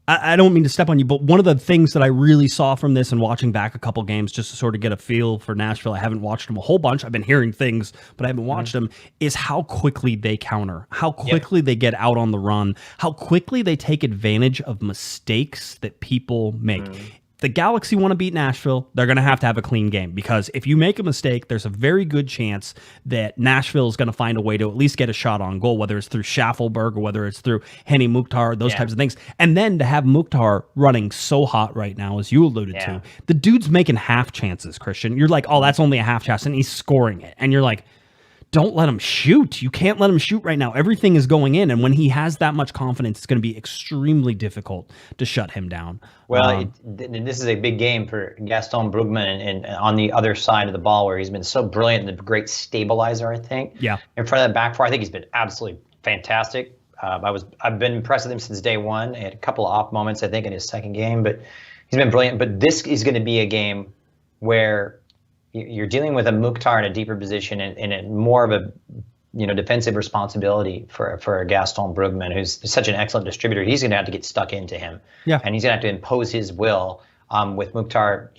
I don't mean to step on you, but one of the things that I really saw from this and watching back a couple games just to sort of get a feel for Nashville, I haven't watched them a whole bunch. I've been hearing things, but I haven't watched them, is how quickly they counter, how quickly they get out on the run, how quickly they take advantage of mistakes that people make. the Galaxy want to beat Nashville, they're going to have a clean game, because if you make a mistake, there's a very good chance that Nashville is going to find a way to at least get a shot on goal, whether it's through Schaffelberg or whether it's through Henny Mukhtar, those types of things. And then to have Mukhtar running so hot right now, as you alluded to, the dude's making half chances, Christian. You're like, oh, that's only a half chance, and he's scoring it. And you're like, don't let him shoot. You can't let him shoot right now. Everything is going in. And when he has that much confidence, it's going to be extremely difficult to shut him down. Well, this is a big game for Gaston Brugman and on the other side of the ball, where he's been so brilliant and a great stabilizer, I think. Yeah. In front of that back four, I think he's been absolutely fantastic. I've been impressed with him since day one. He had a couple of off moments, I think, in his second game, but he's been brilliant. But this is going to be a game where you're dealing with a Mukhtar in a deeper position and more of a defensive responsibility for Gaston Brugman, who's such an excellent distributor. He's going to have to get stuck into him, and he's going to have to impose his will with Mukhtar,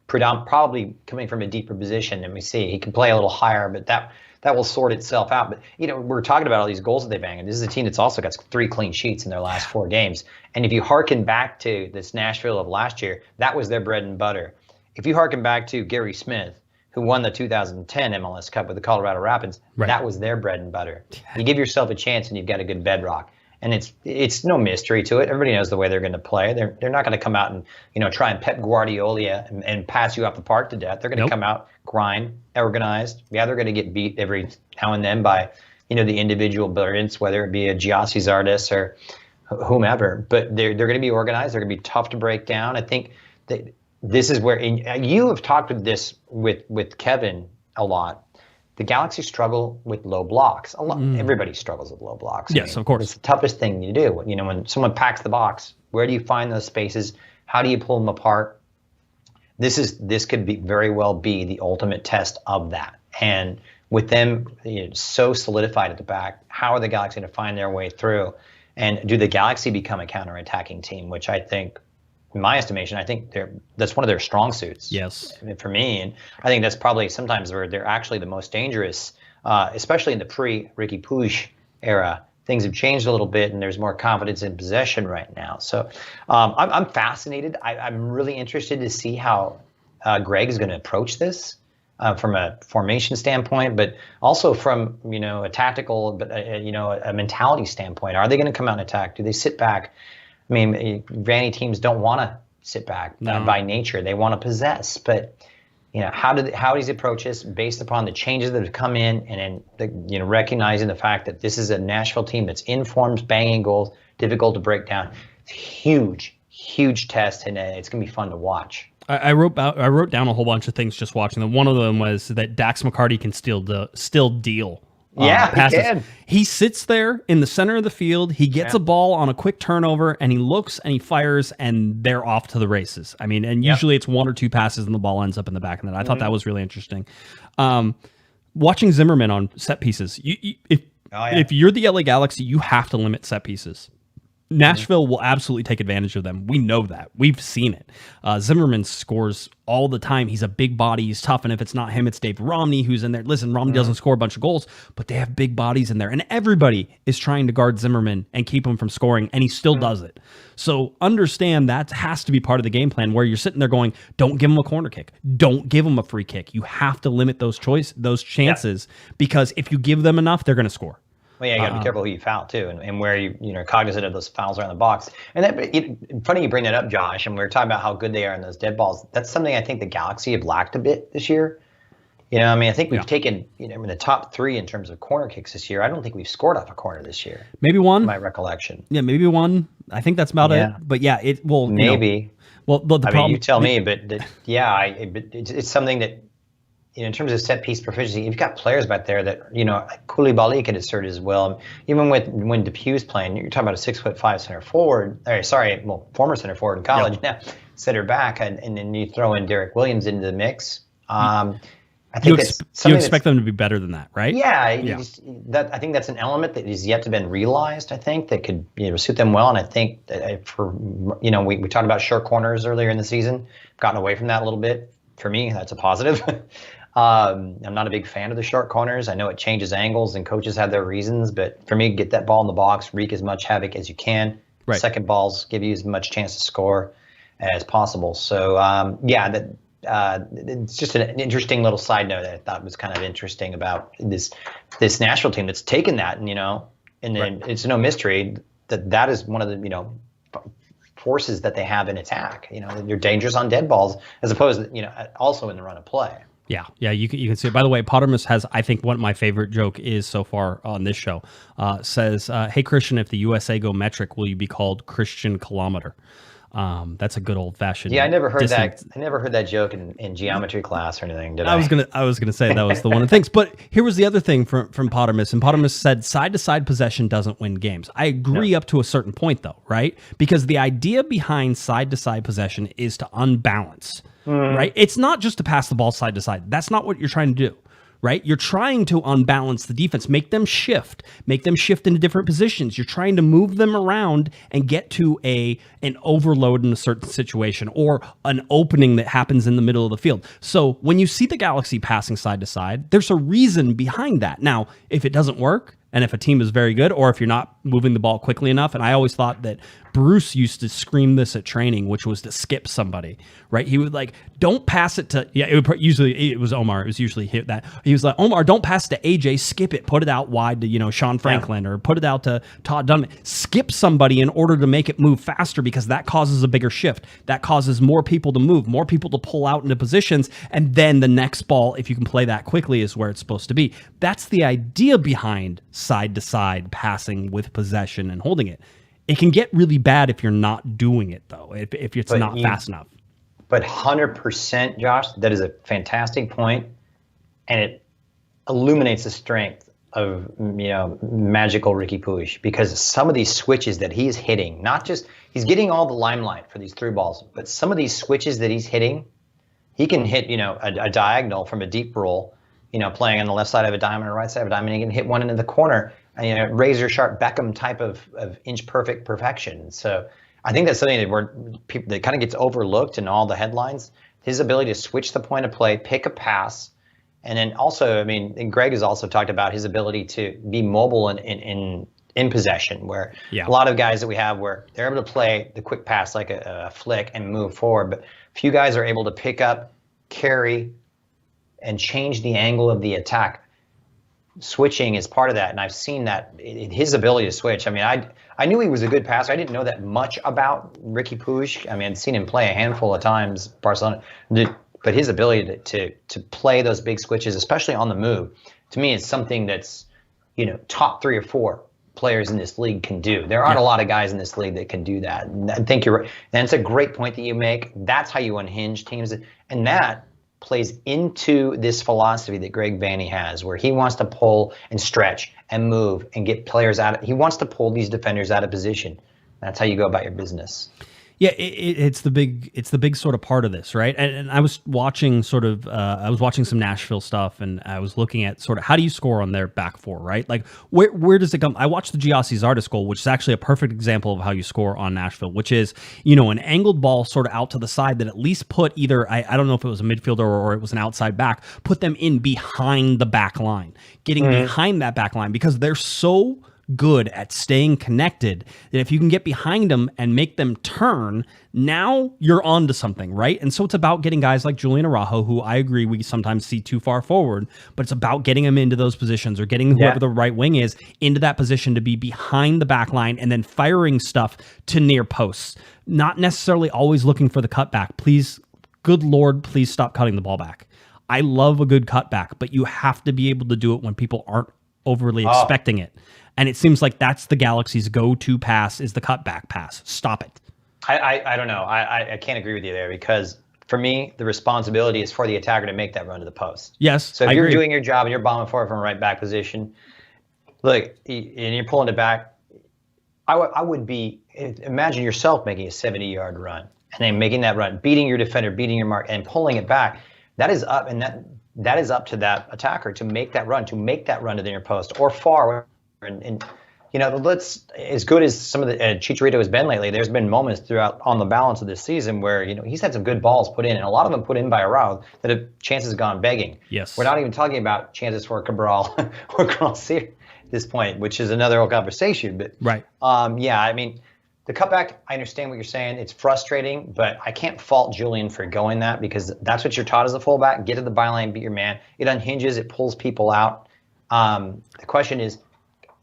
probably coming from a deeper position. And we see he can play a little higher, but that will sort itself out. But we're talking about all these goals that they bang, and this is a team that's also got 3 clean sheets in their last 4 games. And if you hearken back to this Nashville of last year, that was their bread and butter. If you hearken back to Gary Smith, who won the 2010 MLS Cup with the Colorado Rapids, that was their bread and butter. You give yourself a chance and you've got a good bedrock. And it's no mystery to it. Everybody knows the way they're going to play. They're not going to come out and try and Pep Guardiola and pass you off the park to death. They're going to come out, grind, organized. Yeah, they're going to get beat every now and then by the individual brilliance, whether it be a Giassi Zardes or whomever. But they're going to be organized. They're going to be tough to break down. I think that this is where you have talked with Kevin a lot. The Galaxy struggle with low blocks. Everybody struggles with low blocks. Yes, of course. It's the toughest thing you do. When someone packs the box, where do you find those spaces? How do you pull them apart? This could very well be the ultimate test of that. And with them so solidified at the back, how are the Galaxy going to find their way through? And do the Galaxy become a counterattacking team, which I think, in my estimation, I think that's one of their strong suits. Yes. For me, and I think that's probably sometimes where they're actually the most dangerous, especially in the pre-Ricky Puig era. Things have changed a little bit, and there's more confidence in possession right now. So I'm fascinated. I'm really interested to see how Greg is going to approach this from a formation standpoint, but also from a tactical, but a mentality standpoint. Are they going to come out and attack? Do they sit back? I mean, Vanny teams don't want to sit back by nature. They want to possess. But how does he approach this based upon the changes that have come in, and then recognizing the fact that this is a Nashville team that's in forms, banging goals, difficult to break down. It's a huge test, and it's going to be fun to watch. I wrote down a whole bunch of things just watching them. One of them was that Dax McCarty can still deal. Passes. He can. He sits there in the center of the field. He gets a ball on a quick turnover, and he looks and he fires, and they're off to the races. I mean, and usually it's 1 or 2 passes, and the ball ends up in the back of the net. I thought that was really interesting. Watching Zimmerman on set pieces, if you're the LA Galaxy, you have to limit set pieces. Nashville will absolutely take advantage of them. We know that. We've seen it. Zimmerman scores all the time. He's a big body. He's tough. And if it's not him, it's Dave Romney who's in there. Listen, Romney doesn't score a bunch of goals, but they have big bodies in there. And everybody is trying to guard Zimmerman and keep him from scoring, and he still does it. So understand that has to be part of the game plan, where you're sitting there going, don't give him a corner kick. Don't give him a free kick. You have to limit those chances, because if you give them enough, they're going to score. Well, yeah, you got to be careful who you foul too, and where you're cognizant of those fouls around the box. And funny you bring that up, Josh. And we were talking about how good they are in those dead balls. That's something I think the Galaxy have lacked a bit this year. I think we've taken in the top 3 in terms of corner kicks this year. I don't think we've scored off a corner this year. Maybe one. My recollection. Yeah, maybe one. I think that's about it. But yeah, it will. Maybe. Well, the problem. You tell me. But it's something that. In terms of set piece proficiency, you've got players back there that Koulibaly could assert as well. Even when Depew's playing, you're talking about a 6'5" center forward. Former center forward in college, now center back, and then you throw in Derek Williams into the mix. I think you expect them to be better than that, right? Yeah. I think that's an element that is yet to been realized. I think that could suit them well, and I think that we talked about short corners earlier in the season. Gotten away from that a little bit. For me, that's a positive. I'm not a big fan of the short corners. I know it changes angles, and coaches have their reasons, but for me, get that ball in the box, wreak as much havoc as you can. Right. Second balls give you as much chance to score. as possible. So it's just an interesting little side note that I thought was kind of interesting about this Nashville team that's taken that, and and then it's no mystery that is one of the forces that they have in attack. You're dangerous on dead balls as opposed to also in the run of play. Yeah, you can see it. By the way, Pottermus has, I think, one of my favorite joke is so far on this show. Says, "Hey Christian, if the USA go metric, will you be called Christian Kilometer?" That's a good old fashioned. Yeah, I never heard that. I never heard that joke in geometry class or anything. Did I? I was gonna say that was the one of the things. But here was the other thing from Pottermus, and Pottermus said side to side possession doesn't win games. I agree up to a certain point, though, right? Because the idea behind side to side possession is to unbalance, right? It's not just to pass the ball side to side. That's not what you're trying to do. Right? You're trying to unbalance the defense, make them shift into different positions. You're trying to move them around and get to an overload in a certain situation or an opening that happens in the middle of the field. So when you see the Galaxy passing side to side, there's a reason behind that. Now, if it doesn't work, and if a team is very good, or if you're not moving the ball quickly enough, and I always thought that Bruce used to scream this at training, which was to skip somebody, right? He would don't pass it to, it was Omar. It was usually that. He was like, Omar, don't pass it to AJ, skip it, put it out wide to, Sean Franklin, or put it out to Todd Dunn. Skip somebody in order to make it move faster, because that causes a bigger shift. That causes more people to move, more people to pull out into positions, and then the next ball, if you can play that quickly, is where it's supposed to be. That's the idea behind side-to-side passing with possession and holding it. It can get really bad if you're not doing it, though, if it's not fast enough. But 100%, Josh, that is a fantastic point, and it illuminates the strength of magical Ricky Puig, because some of these switches that he's hitting, not just he's getting all the limelight for these through balls, but some of these switches that he's hitting, he can hit a diagonal from a deep roll, playing on the left side of a diamond or right side of a diamond. He can hit one into the corner, razor sharp Beckham type of inch perfect perfection. So I think that's something that kind of gets overlooked in all the headlines. His ability to switch the point of play, pick a pass, and then also, and Greg has also talked about his ability to be mobile in possession, where a lot of guys that we have where they're able to play the quick pass like a flick and move forward, but few guys are able to pick up, carry, and change the angle of the attack. Switching is part of that, and I've seen that his ability to switch. I knew he was a good passer. I didn't know that much about Ricky Puig. I'd seen him play a handful of times, Barcelona, but his ability to play those big switches, especially on the move, to me is something that's top 3 or 4 players in this league can do. There aren't a lot of guys in this league that can do that. And I think you're right. And it's a great point that you make. That's how you unhinge teams, and that plays into this philosophy that Greg Vanney has, where he wants to pull and stretch and move and get players out. He wants to pull these defenders out of position. That's how you go about your business. Yeah, it's the big sort of part of this, right? And I was watching I was watching some Nashville stuff, and I was looking at sort of how do you score on their back four, right? Like where does it come? I watched the Giassi Zardes goal, which is actually a perfect example of how you score on Nashville, which is an angled ball sort of out to the side that at least put either I don't know if it was a midfielder or it was an outside back, put them in behind the back line, getting behind that back line, because they're so good at staying connected that if you can get behind them and make them turn, now you're on to something, right? And so it's about getting guys like Julian Araujo, who I agree we sometimes see too far forward, but it's about getting them into those positions, or getting whoever the right wing is into that position to be behind the back line, and then firing stuff to near posts. Not necessarily always looking for the cutback. Please, good Lord, please stop cutting the ball back. I love a good cutback, but you have to be able to do it when people aren't overly expecting it. And it seems like that's the Galaxy's go-to pass, is the cutback pass. Stop it. I don't know. I can't agree with you there, because for me, the responsibility is for the attacker to make that run to the post. Yes, so if you're doing your job and you're bombing forward from a right back position, look, and you're pulling it back, I would be, imagine yourself making a 70-yard run and then making that run, beating your defender, beating your mark, and pulling it back. That is up, and that is up to that attacker to make that run to the near post or far. And let's, as good as some of the Chicharito has been lately, there's been moments throughout on the balance of this season where he's had some good balls put in, and a lot of them put in by Araujo that have chances gone begging. Yes, we're not even talking about chances for Cabral or Garcia at this point, which is another whole conversation. But right, the cutback, I understand what you're saying. It's frustrating, but I can't fault Julian for going that because that's what you're taught as a fullback. Get to the byline, beat your man. It unhinges, it pulls people out. The question is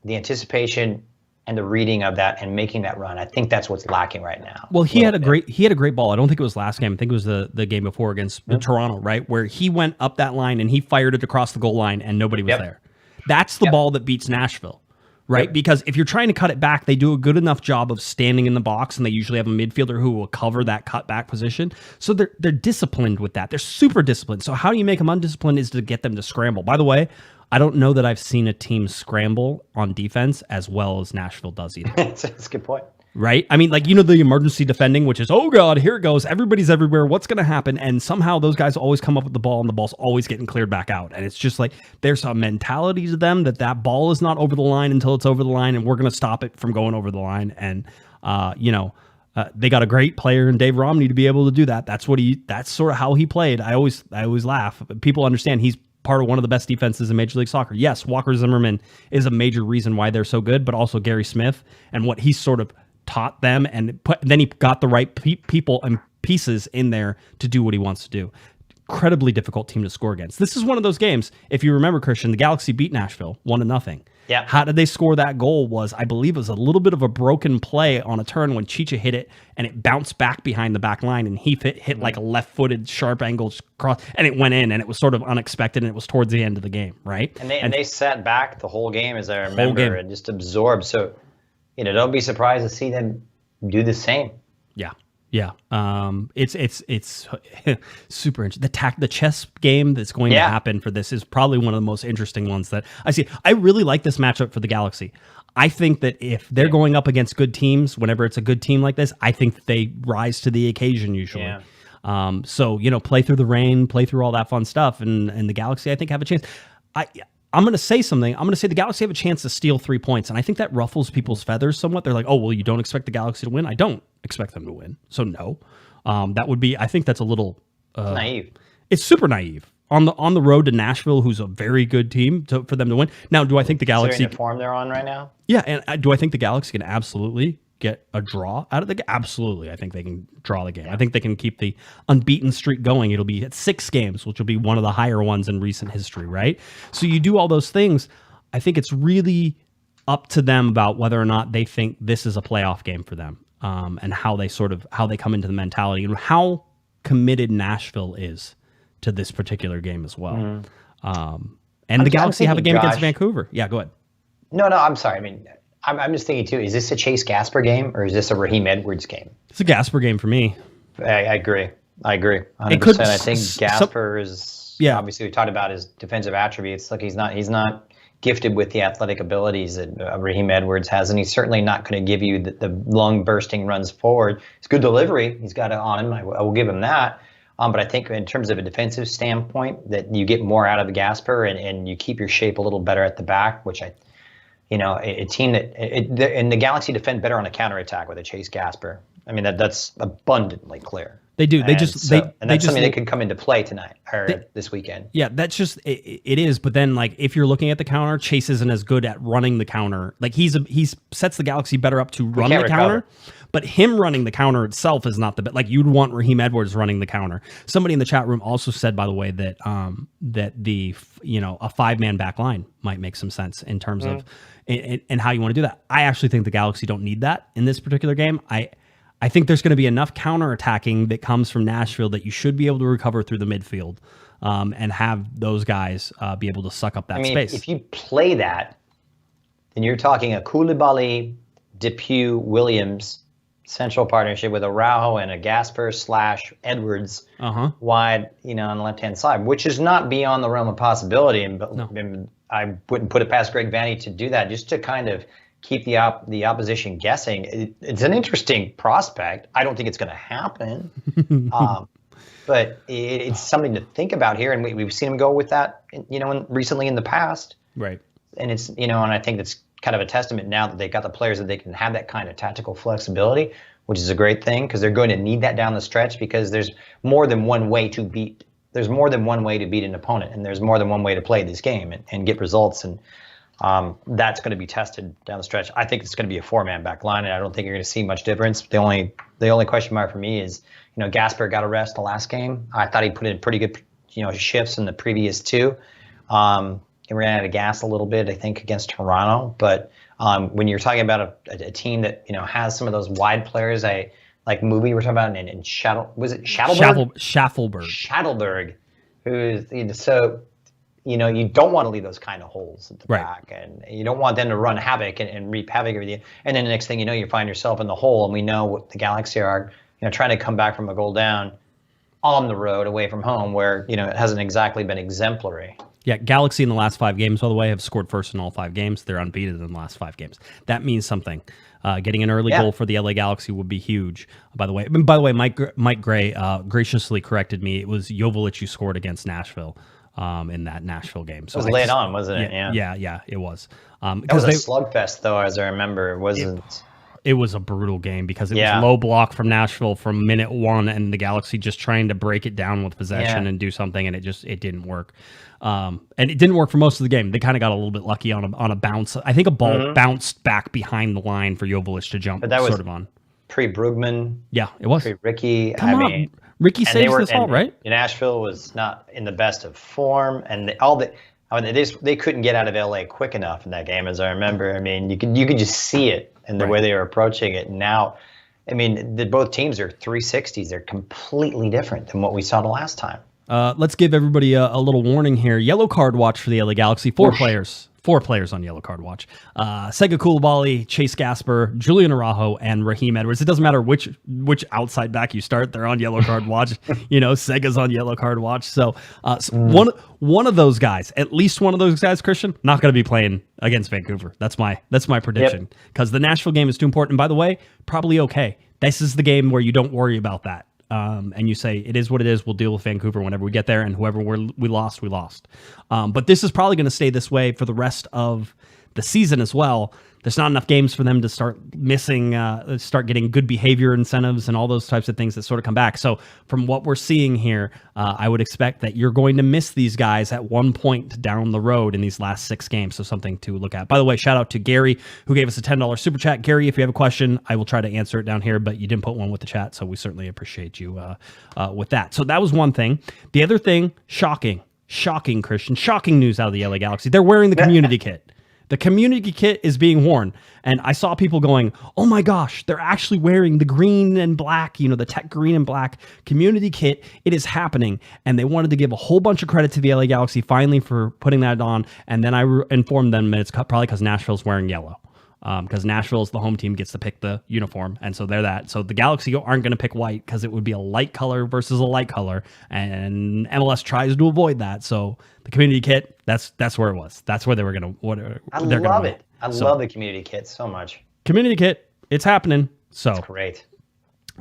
the anticipation and the reading of that and making that run. I think that's what's lacking right now. Well, he had a great ball. I don't think it was last game. I think it was the game before against Toronto, right? Where he went up that line and he fired it across the goal line and nobody was there. That's the ball that beats Nashville, right? Because if you're trying to cut it back, they do a good enough job of standing in the box, and they usually have a midfielder who will cover that cut back position. So they're disciplined with that. They're super disciplined. So how do you make them undisciplined is to get them to scramble. By the way, I don't know that I've seen a team scramble on defense as well as Nashville does either. That's a good point. Right? I mean, like, the emergency defending, which is, oh, God, here it goes. Everybody's everywhere. What's going to happen? And somehow those guys always come up with the ball, and the ball's always getting cleared back out. And it's just like there's a mentality to them that ball is not over the line until it's over the line, and we're going to stop it from going over the line. And, they got a great player in Dave Romney to be able to do that. That's sort of how he played. I always laugh. People understand he's part of one of the best defenses in Major League Soccer. Yes, Walker Zimmerman is a major reason why they're so good, but also Gary Smith and what he's sort of taught them, and then he got the right people and pieces in there to do what he wants to do. Incredibly difficult team to score against. This is one of those games, if you remember, Christian, the Galaxy beat Nashville 1-0. Yeah. How did they score that goal I believe it was a little bit of a broken play on a turn when Chicha hit it and it bounced back behind the back line, and he hit like a left-footed sharp angle cross, and it went in, and it was sort of unexpected, and it was towards the end of the game, right? And they sat back the whole game, as I remember, and just absorbed. So, don't be surprised to see them do the same. Yeah. Yeah. It's super interesting. The chess game that's going to happen for this is probably one of the most interesting ones that I see. I really like this matchup for the Galaxy. I think that if they're going up against good teams, whenever it's a good team like this, I think that they rise to the occasion usually. Yeah. So, play through the rain, play through all that fun stuff, and the Galaxy, I think, have a chance. I'm going to say something. I'm going to say the Galaxy have a chance to steal 3 points, and I think that ruffles people's feathers somewhat. They're like, oh, well, you don't expect the Galaxy to win? I don't expect them to win. So no. That would be, I think that's a little... naive. It's super naive. On the road to Nashville, who's a very good team for them to win. Now, do I think the Galaxy... Is there a form they're on right now? Yeah, and do I think the Galaxy can absolutely get a draw out of the game? Absolutely. I think they can draw the game. I think they can keep the unbeaten streak going. It'll be at 6 games, which will be one of the higher ones in recent history, right? So you do all those things. I think it's really up to them about whether or not they think this is a playoff game for them, and how they come into the mentality and how committed Nashville is to this particular game as well. And the Galaxy have a game against Vancouver. Yeah, go ahead. No, I'm sorry. I mean, I'm just thinking, too, is this a Chase Gasper game or is this a Raheem Edwards game? It's a Gasper game for me. I agree. 100%. I think Gasper is, obviously we talked about his defensive attributes. Look, he's not gifted with the athletic abilities that Raheem Edwards has, and he's certainly not going to give you the long bursting runs forward. It's good delivery. He's got it on him. I will give him that. But I think in terms of a defensive standpoint, that you get more out of the Gasper and you keep your shape a little better at the back, which a team and the Galaxy defend better on a counterattack with a Chase Gasper. I mean, that's abundantly clear. They do. That's something that could come into play tonight or this weekend. Yeah, that's just it is. But then, like, if you're looking at the counter, Chase isn't as good at running the counter. Like he sets the Galaxy better up to run the counter. But him running the counter itself is not the best. Like, you'd want Raheem Edwards running the counter. Somebody in the chat room also said, by the way, that a 5-man back line might make some sense in terms of and how you want to do that. I actually think the Galaxy don't need that in this particular game. I think there's going to be enough counterattacking that comes from Nashville that you should be able to recover through the midfield, and have those guys be able to suck up that space. If you play that, then you're talking a Koulibaly, Depew, Williams central partnership with Araujo and a Gasper / Edwards wide, on the left-hand side, which is not beyond the realm of possibility. And I wouldn't put it past Greg Vanney to do that, just to kind of keep the opposition guessing. It's an interesting prospect. I don't think it's going to happen, but it's something to think about here. And we've seen him go with that, recently in the past. Right. And it's, and I think that's kind of a testament now that they've got the players that they can have that kind of tactical flexibility, which is a great thing because they're going to need that down the stretch, because there's more than one way to beat. There's more than one way to beat an opponent, and there's more than one way to play this game and get results. And That's going to be tested down the stretch. I think it's going to be a 4-man back line, and I don't think you're going to see much difference. The only question mark for me is, Gasper got a rest the last game. I thought he put in pretty good, shifts in the previous 2. He ran out of gas a little bit, I think, against Toronto. But when you're talking about a team that has some of those wide players, like movie we're talking about in Shadowberg? Shadowberg, who's so you don't want to leave those kind of holes at the back, and you don't want them to run havoc and reap havoc with you. And then the next thing you find yourself in the hole. And we know what the Galaxy are, trying to come back from a goal down on the road away from home, where it hasn't exactly been exemplary. Yeah, Galaxy in the last 5 games, by the way, have scored first in all 5 games. They're unbeaten in the last 5 games. That means something. Getting an early goal for the LA Galaxy would be huge. By the way, Mike Gray graciously corrected me. It was Joveljic who scored against Nashville in that Nashville game. So it was late on, wasn't it? Yeah, it was. That was a slugfest, though, as I remember. It wasn't. It was a brutal game because it was low block from Nashville from minute 1, and the Galaxy just trying to break it down with possession and do something, and it didn't work. And it didn't work for most of the game. They kind of got a little bit lucky on a bounce. I think a ball bounced back behind the line for Joveljic to jump. But that was sort of on pre-Brugman. Yeah, it was pre-Ricky. Come on. Ricky saves this all, right? Nashville was not in the best of form, and they couldn't get out of LA quick enough in that game, as I remember. I mean, you could just see it in the way they were approaching it. And now, I mean, both teams are 360s. They're completely different than what we saw the last time. Let's give everybody a little warning here. Yellow card watch for the LA Galaxy. 4 players. 4 players on yellow card watch. Sega Koulibaly, Chase Gasper, Julian Araujo, and Raheem Edwards. It doesn't matter which outside back you start. They're on yellow card watch. Sega's on yellow card watch. So, one of those guys, at least one of those guys, Christian, not going to be playing against Vancouver. That's my prediction, because the Nashville game is too important. And by the way, probably okay. This is the game where you don't worry about that. And you say, it is what it is. We'll deal with Vancouver whenever we get there, and whoever we lost, we lost. But this is probably going to stay this way for the rest of the season as well. There's not enough games for them to start start getting good behavior incentives and all those types of things that sort of come back. So from what we're seeing here, I would expect that you're going to miss these guys at one point down the road in these last 6 games. So something to look at. By the way, shout out to Gary, who gave us a $10 super chat. Gary, if you have a question, I will try to answer it down here, but you didn't put one with the chat, so we certainly appreciate you with that. So that was one thing. The other thing, shocking, Christian, shocking news out of the LA Galaxy. They're wearing the community kit. The community kit is being worn, and I saw people going, oh my gosh, they're actually wearing the green and black, the tech green and black community kit. It is happening, and they wanted to give a whole bunch of credit to the LA Galaxy finally for putting that on, and then I informed them that it's probably because Nashville's wearing yellow. Because Nashville's the home team, gets to pick the uniform, and so they're that. So the Galaxy aren't going to pick white because it would be a light color versus a light color, and MLS tries to avoid that. So the community kit, that's where it was. That's where they were going to. I love it. I love the community kit so much. Community kit, it's happening. So that's great.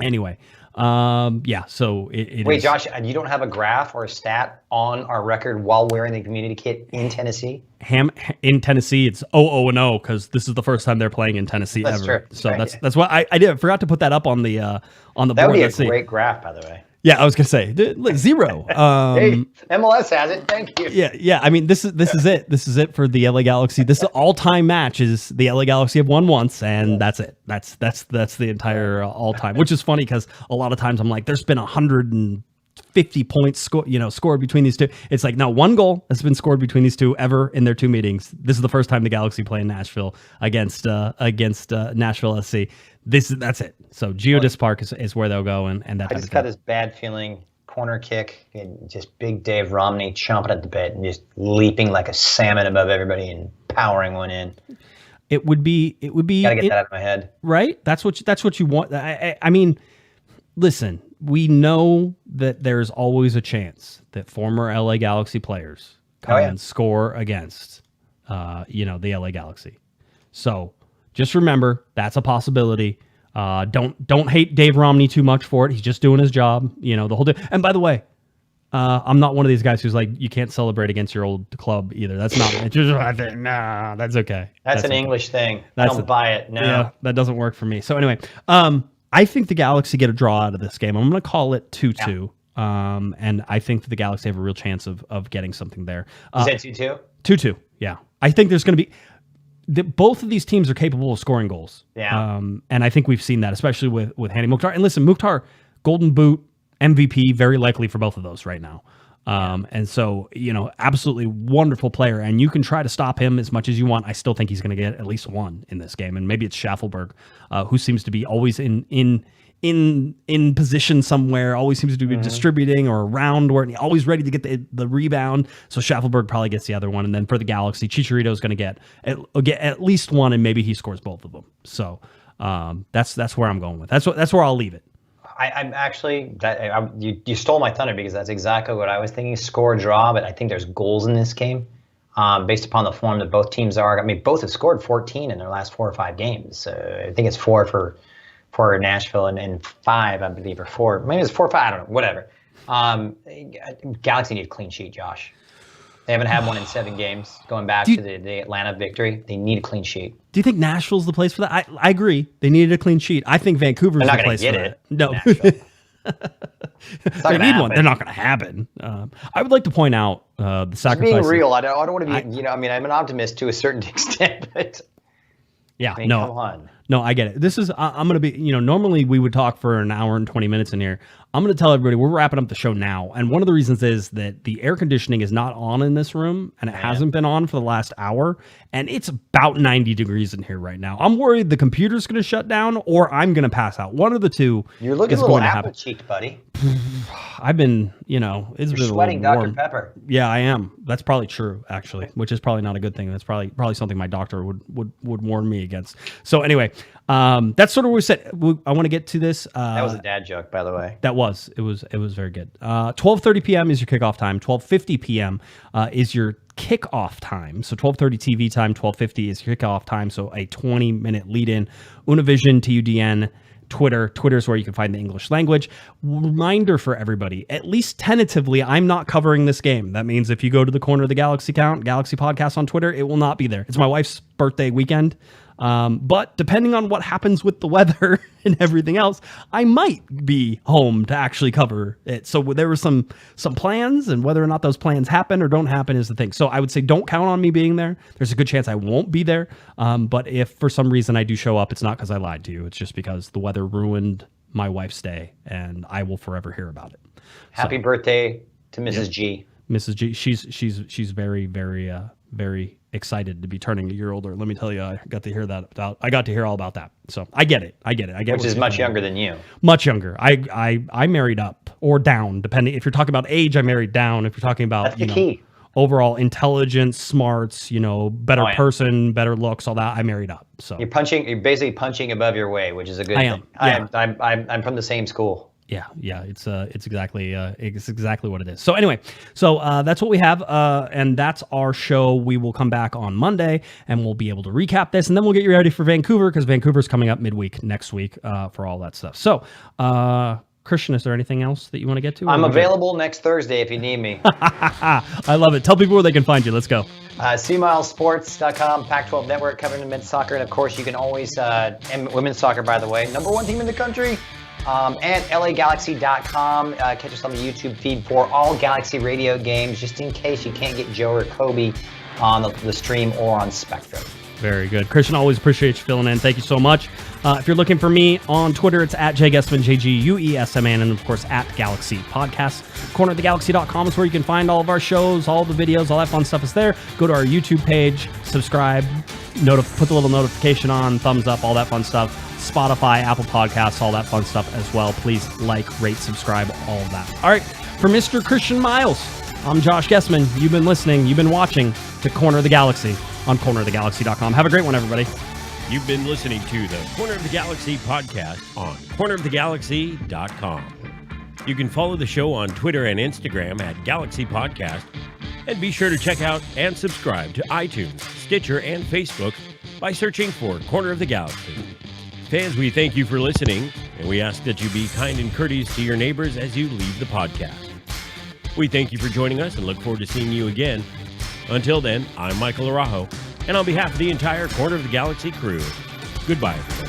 Anyway, so it Wait, is. Josh, you don't have a graph or a stat on our record while wearing the community kit in Tennessee? In Tennessee, it's 0-0-0 because this is the first time they're playing in Tennessee that's ever. True. So that's what I did. I forgot to put that up on the board. That would be a great graph, by the way. Yeah, I was gonna say 0. Hey, MLS has it. Thank you. Yeah. I mean, this is it. This is it for the LA Galaxy. This all-time match is the LA Galaxy have won once, and that's it. That's the entire all-time. Which is funny because a lot of times I'm like, there's been 150 points scored between these two. It's like, no, 1 goal has been scored between these two ever in their 2 meetings. This is the first time the Galaxy play in Nashville against Nashville SC. That's it. So Geodis Park is where they'll go, and that. I just got this bad feeling. Corner kick, and just big Dave Romney chomping at the bit and just leaping like a salmon above everybody and powering one in. It would be. Gotta get that out of my head. Right? That's what you want. I mean, listen. We know that there's always a chance that former LA Galaxy players come and score against, the LA Galaxy. So just remember that's a possibility. Don't hate Dave Romney too much for it. He's just doing his job. The whole day. And by the way, I'm not one of these guys who's like, you can't celebrate against your old club either. That's not. It's just, nah, that's okay. That's an okay. English thing. I don't buy it. No, yeah, that doesn't work for me. So anyway, I think the Galaxy get a draw out of this game. I'm going to call it 2-2. And I think that the Galaxy have a real chance of getting something there. You said 2-2? 2-2. Yeah. I think there's going to be both of these teams are capable of scoring goals. Yeah. And I think we've seen that, especially with Hani Mukhtar. And listen, Mukhtar, Golden Boot, MVP, very likely for both of those right now. And so, absolutely wonderful player. And you can try to stop him as much as you want. I still think he's going to get at least one in this game. And maybe it's Schaffelberg, who seems to be always in position somewhere, always seems to be distributing or around where always ready to get the rebound. So Schaffelberg probably gets the other one. And then for the Galaxy, Chicharito is going to get at least one, and maybe he scores both of them. So that's where I'm going with. That's where I'll leave it. I'm actually you stole my thunder, because that's exactly what I was thinking. Score, draw, but I think there's goals in this game, based upon the form that both teams are. I mean, both have scored 14 in their last 4 or 5 games. I think it's 4 for Nashville and 5, I believe, or 4. Maybe it's 4 or 5. I don't know. Whatever. Galaxy need a clean sheet, Josh. They haven't had one in 7 games. Going back to the Atlanta victory, they need a clean sheet. Do you think Nashville's the place for that? I agree. They needed a clean sheet. I think Vancouver's the place for that. No. They need one. They're not going to happen. I would like to point out the sacrifice. Being real, I don't want to be. I'm an optimist to a certain extent, but come on. No, I get it. This is, I'm going to be, normally we would talk for an hour and 20 minutes in here. I'm going to tell everybody we're wrapping up the show now. And one of the reasons is that the air conditioning is not on in this room, and it hasn't been on for the last hour. And it's about 90 degrees in here right now. I'm worried the computer's going to shut down or I'm going to pass out. One of the two. You're looking is a little going to happen. apple-cheeked, buddy. I've been, it's You're been sweating a little Dr. warm. Pepper. Yeah, I am. That's probably true, actually, which is probably not a good thing. That's probably something my doctor would warn me against. So anyway, that's sort of what we said. I want to get to this. That was a dad joke, by the way. That was. It was very good. 12:30 p.m. is your kickoff time. 12:50 p.m. Is your kickoff time. So 12:30 TV time, 12:50 is your kickoff time. So a 20-minute lead-in. Univision, TUDN, Twitter. Twitter is where you can find the English language. Reminder for everybody, at least tentatively, I'm not covering this game. That means if you go to the Corner of the Galaxy Galaxy Podcast on Twitter, it will not be there. It's my wife's birthday weekend. But depending on what happens with the weather and everything else, I might be home to actually cover it. So there were some plans, and whether or not those plans happen or don't happen is the thing. So I would say don't count on me being there. There's a good chance I won't be there. But if for some reason I do show up, it's not because I lied to you. It's just because the weather ruined my wife's day, and I will forever hear about it. Happy birthday to Mrs. G. Mrs. G. She's very, very, very excited to be turning a year older. Let me tell you, I got to hear all about that. So I get it. Which is much younger than you. Much younger. I married up or down, depending. If you're talking about age, I married down. If you're talking about that's the key. Overall intelligence, smarts, better person, better looks, all that, I married up. So you're basically punching above your weight, which is a good thing. Yeah. I'm from the same school. Yeah, it's exactly what it is. So anyway, that's what we have, and that's our show. We will come back on Monday, and we'll be able to recap this, and then we'll get you ready for Vancouver, because Vancouver's coming up midweek next week for all that stuff. So, Christian, is there anything else that you want to get to? I'm available next Thursday if you need me. I love it. Tell people where they can find you. Let's go. CMilesports.com, Pac-12 Network, covering men's soccer, and of course you can always and women's soccer, by the way, #1 team in the country. And LAGalaxy.com. Catch us on the YouTube feed for all Galaxy radio games, just in case you can't get Joe or Kobe on the stream or on Spectrum. Very good. Christian, always appreciate you filling in. Thank you so much. If you're looking for me on Twitter, it's at JGuesman, JGUESMN, and of course at Galaxy Podcast. CorneroftheGalaxy.com is where you can find all of our shows, all the videos, all that fun stuff is there. Go to our YouTube page, subscribe, put the little notification on, thumbs up, all that fun stuff. Spotify, Apple Podcasts, all that fun stuff as well. Please like, rate, subscribe, all of that. All right, for Mr. Christian Miles, I'm Josh Guesman. You've been listening, you've been watching to Corner of the Galaxy on CorneroftheGalaxy.com. Have a great one, everybody. You've been listening to the Corner of the Galaxy podcast on CorneroftheGalaxy.com. You can follow the show on Twitter and Instagram at Galaxy Podcast, and be sure to check out and subscribe to iTunes, Stitcher, and Facebook by searching for Corner of the Galaxy. Fans, we thank you for listening, and we ask that you be kind and courteous to your neighbors as you leave the podcast. We thank you for joining us and look forward to seeing you again. Until then, I'm Michael Araujo, and on behalf of the entire Corner of the Galaxy crew, goodbye, everybody.